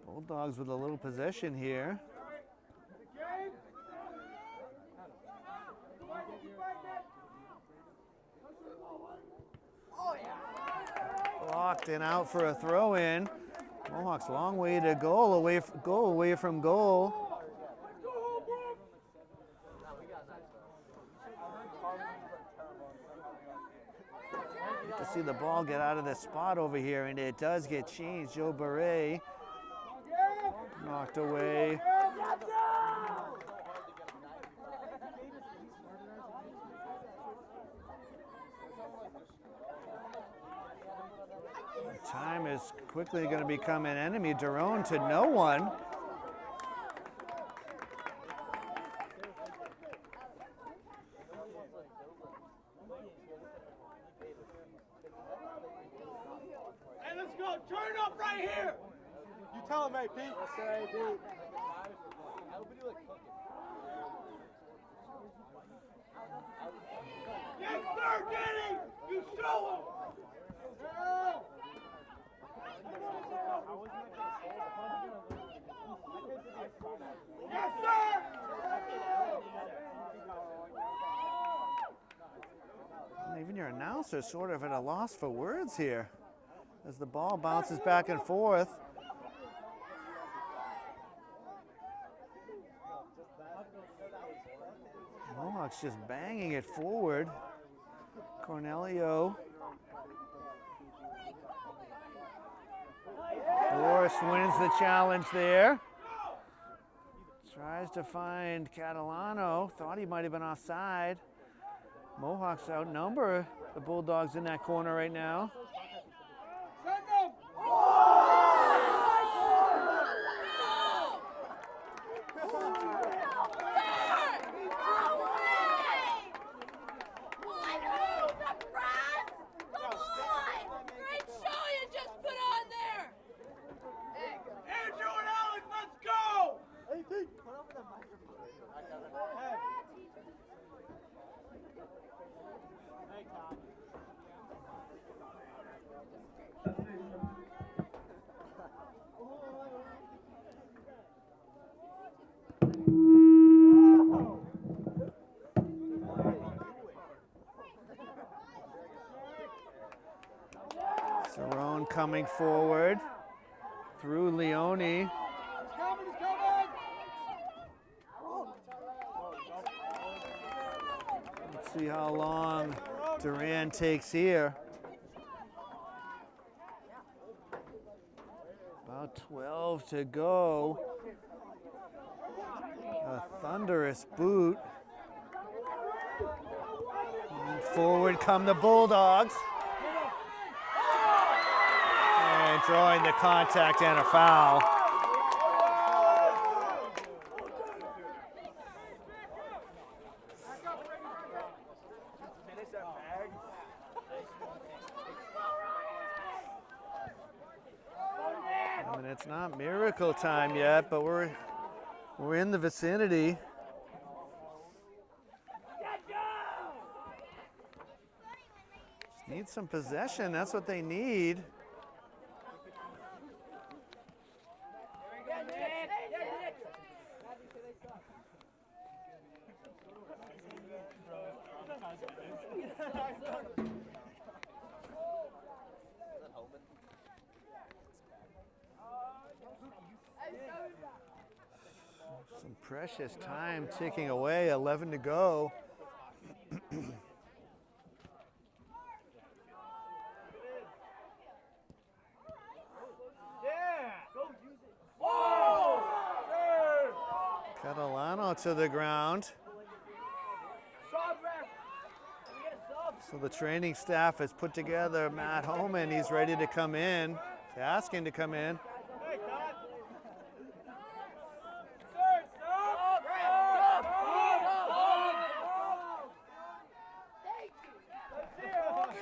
Bulldogs with a little possession here. Blocked and out for a throw-in. Mohawks long way to goal, away from goal. Good to see the ball get out of the spot over here, and it does get changed. Joe Beret knocked away. Time is quickly going to become an enemy. Daron to no one. Hey, let's go. Turn up right here. You tell him, AP. Yes, sir, AP. Yes, sir, Danny. You show him. Yes, sir. Even your announcer's sort of at a loss for words here as the ball bounces back and forth. Mohawks just banging it forward. Cornelio. Boris wins the challenge there. Tries to find Catalano. Thought he might have been offside. Mohawks outnumber the Bulldogs in that corner right now. Cerrone coming forward through Leone. Let's see how long Duran takes here. About 12 to go. A thunderous boot. And forward come the Bulldogs. And drawing the contact and a foul. I mean, it's not miracle time yet, but we're in the vicinity. Just need some possession. That's what they need. Some precious time ticking away, 11 to go. Catalano to the ground. So the training staff has put together Matt Homan. He's ready to come in. He's asking to come in.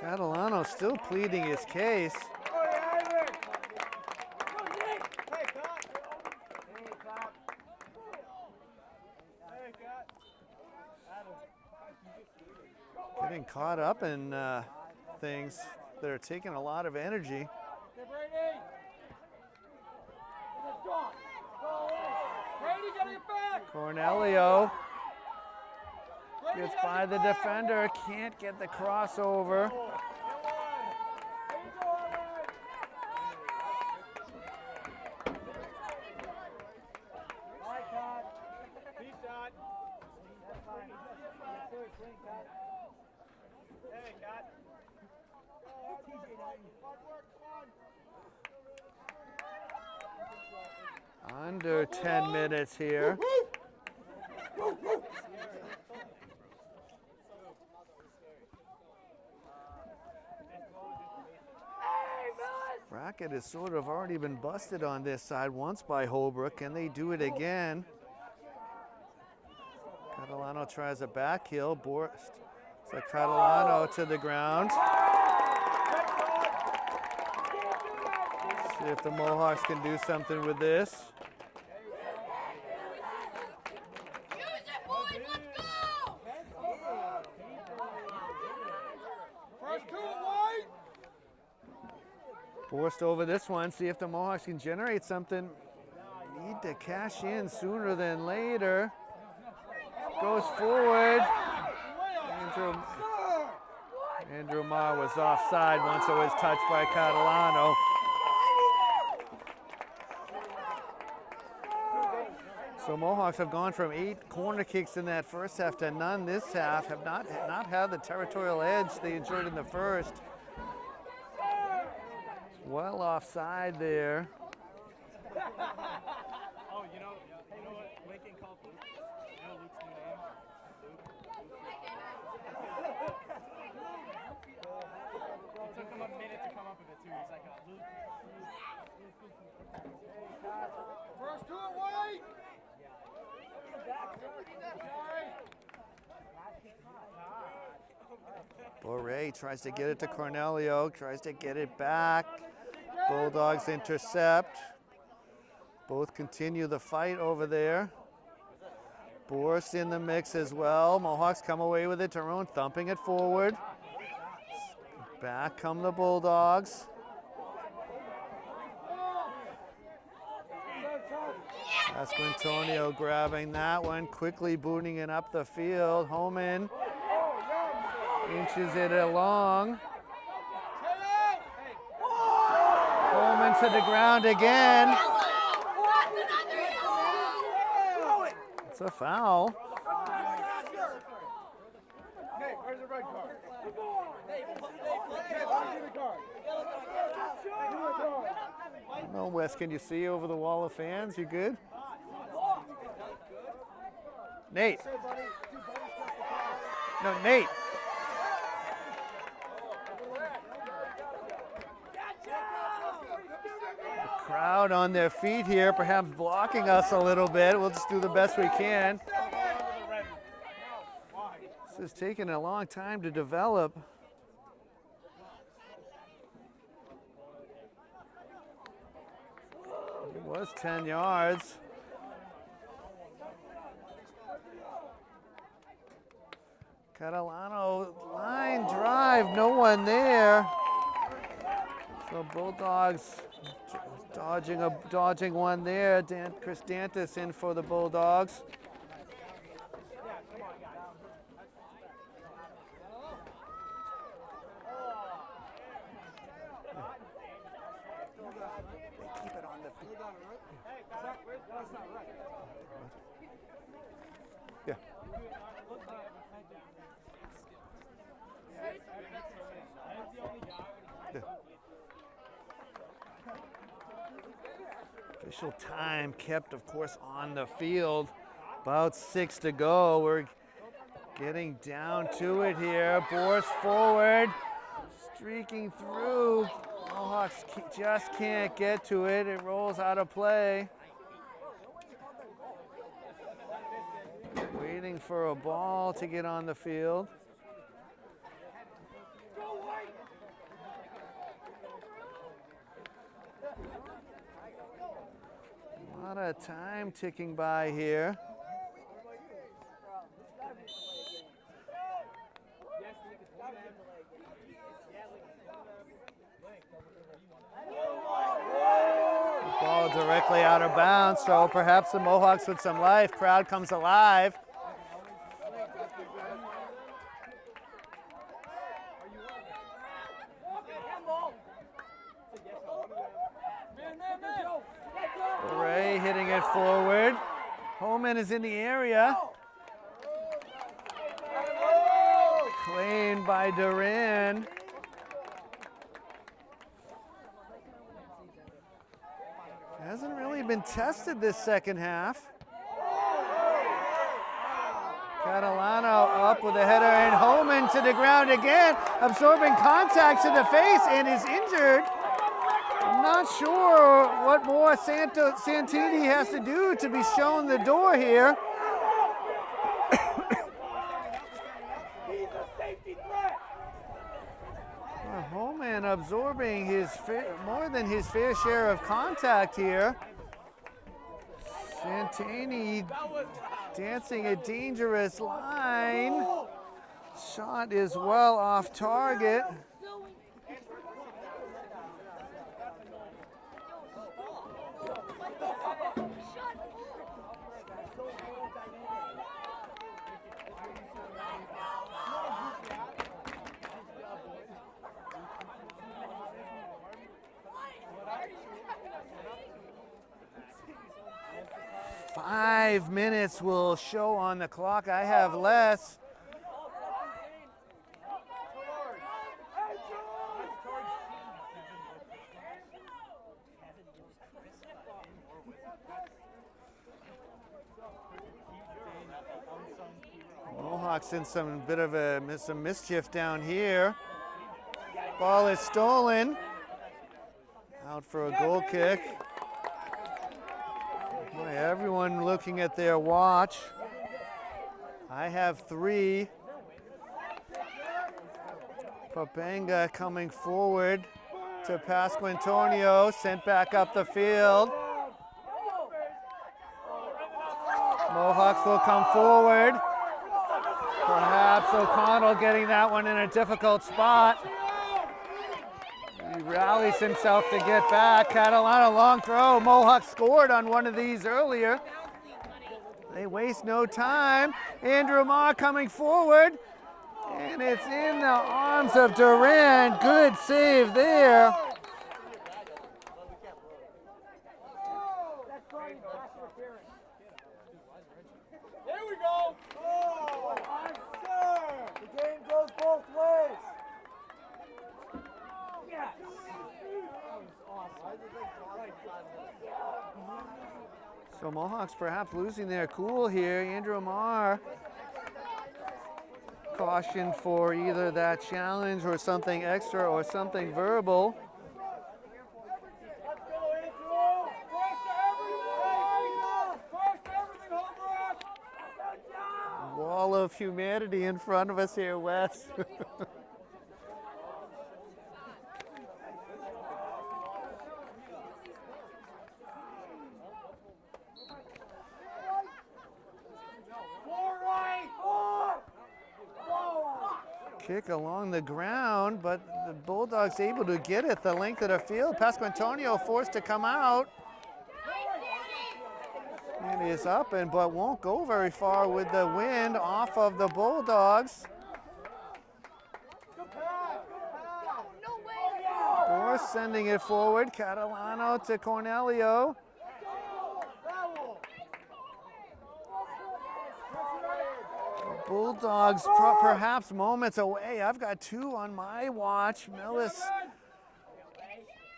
Catalano still pleading his case. Getting caught up in things that are taking a lot of energy. Cornelio gets by the defender, can't get the crossover. Under 10 minutes here. Bracket has sort of already been busted on this side once by Holbrook. Can they do it again? Catalano tries a back heel. So Catalano to the ground. See if the Mohawks can do something with this. Use it, boys. Let's go. First two white. Forced over this one. See if the Mohawks can generate something. Need to cash in sooner than later. Goes forward. Andrew Marr was offside once it was touched by Catalano. So Mohawks have gone from 8 corner kicks in that first half to none this half. Have not had the territorial edge they enjoyed in the first. Well offside there. Oh, you know what Lincoln called Luke? You know Luke's new name? It took him a minute to come up with it too. He's like, Luke. First two white. Borre tries to get it to Cornelio, tries to get it back. Bulldogs intercept. Both continue the fight over there. Boris in the mix as well. Mohawks come away with it. Tyrone thumping it forward. Back come the Bulldogs. Antonio grabbing that one, quickly booting it up the field. Homan inches it along. Homan to the ground again. It's a foul. Hey, where's the red card? Hey, where's the card? No, Wes, can you see over the wall of fans? You good? Nate. No, Nate. The crowd on their feet here, perhaps blocking us a little bit. We'll just do the best we can. This is taking a long time to develop. It was 10 yards. Catalano line drive, no one there. So Bulldogs dodging one there. Chris Dantis in for the Bulldogs. Keep it on the field. Yeah. Official time kept, of course, on the field. About 6 to go. We're getting down to it here. Boris forward, streaking through. Mohawks just can't get to it. It rolls out of play. Waiting for a ball to get on the field. A lot of time ticking by here. Ball directly out of bounds, so perhaps the Mohawks with some life. Crowd comes alive. Ray hitting it forward. Holman is in the area. Claimed by Duran. Hasn't really been tested this second half. Catalano up with a header and Holman to the ground again, absorbing contact to the face and is injured. I'm not sure what more Santini has to do to be shown the door here. Holman absorbing more than his fair share of contact here. Santini dancing a dangerous line. Shot is well off target. Five minutes will show on the clock. I have less. Mohawks in some bit of some mischief down here. Ball is stolen. Out for a goal kick. Boy, everyone looking at their watch. I have 3. Papanga coming forward to Pasquantonio, sent back up the field. Mohawks will come forward. Perhaps O'Connell getting that one in a difficult spot. He rallies himself to get back. Catalano long throw. Mohawks scored on one of these earlier. They waste no time. Andrew Marr coming forward. And it's in the arms of Duran. Good save there. There we go. Oh, sir. The game goes both ways. Yes. So Mohawks perhaps losing their cool here. Andrew Marr cautioned for either that challenge or something extra or something verbal. Let's go, Andrew. First to everything. First to everything, Holbrook. Good job. Wall of humanity in front of us here, Wes. Kick along the ground, but the Bulldogs able to get it the length of the field. Pasquantonio forced to come out. It is up but won't go very far with the wind off of the Bulldogs. Or sending it forward. Catalano to Cornelio. Bulldogs perhaps moments away. I've got 2 on my watch. Millis,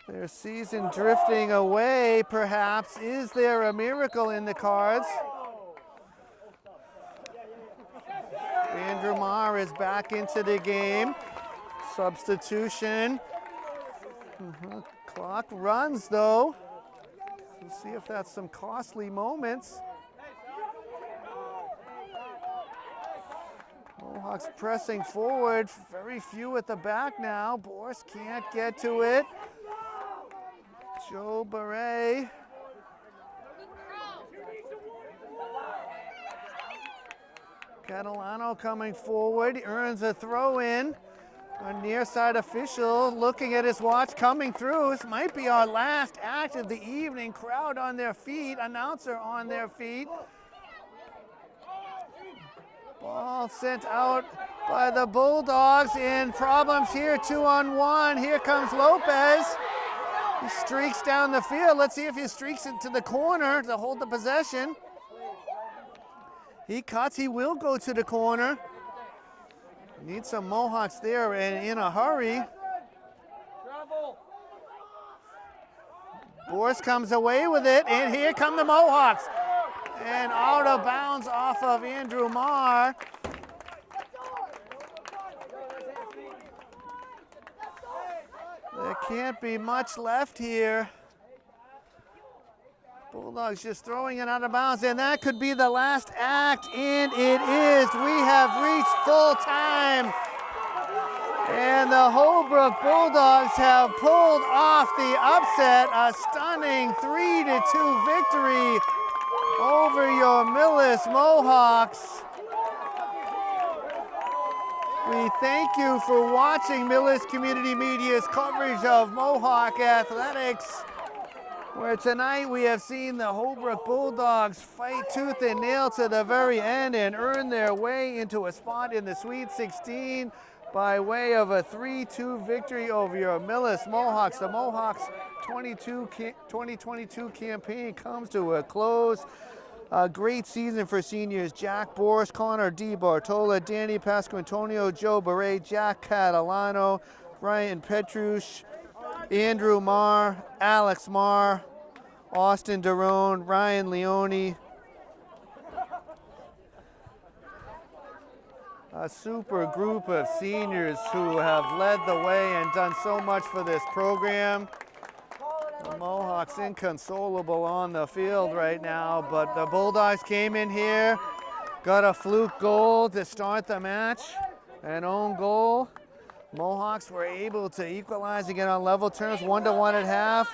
their season drifting away perhaps. Is there a miracle in the cards? Andrew Marr is back into the game. Substitution. Clock runs though. Let's see if that's some costly moments. Mohawks pressing forward, very few at the back now. Boris can't get to it. Joe Beret. Catalano coming forward, he earns a throw in. A near side official looking at his watch, coming through. This might be our last act of the evening. Crowd on their feet, announcer on their feet. Ball sent out by the Bulldogs, and problems here, 2-on-1. Here comes Lopez. He streaks down the field. Let's see if he streaks into the corner to hold the possession. He cuts, he will go to the corner. Need some Mohawks there and in a hurry. Travel. Boris comes away with it, and here come the Mohawks. And out of bounds off of Andrew Marr. There can't be much left here. Bulldogs just throwing it out of bounds, and that could be the last act, and it is. We have reached full time. And the Holbrook Bulldogs have pulled off the upset, a stunning 3-2 victory over your Millis Mohawks. We thank you for watching Millis Community Media's coverage of Mohawk athletics, where tonight we have seen the Holbrook Bulldogs fight tooth and nail to the very end and earn their way into a spot in the Sweet 16 by way of a 3-2 victory over your Millis Mohawks. The Mohawks 2022 campaign comes to a close. A great season for seniors Jack Boris, Connor D. Bartola, Danny Pasquantonio, Joe Beret, Jack Catalano, Ryan Petrush, Andrew Marr, Alex Marr, Austin Derone, Ryan Leone. A super group of seniors who have led the way and done so much for this program. The Mohawks inconsolable on the field right now, but the Bulldogs came in here, got a fluke goal to start the match, an own goal. Mohawks were able to equalize again on level terms, 1-1 at half.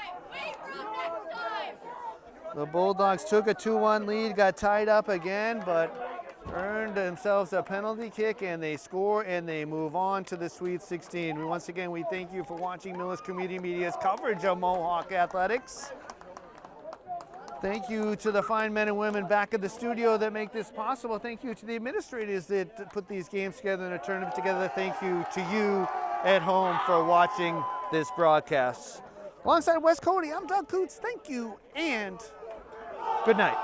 The Bulldogs took a 2-1 lead, got tied up again, but earned themselves a penalty kick, and they score and they move on to the Sweet 16. Once again, we thank you for watching Millis Community Media's coverage of Mohawk athletics. Thank you to the fine men and women back at the studio that make this possible. Thank you to the administrators that put these games together and a tournament together. Thank you to you at home for watching this broadcast. Alongside Wes Cody, I'm Doug Coots. Thank you and good night.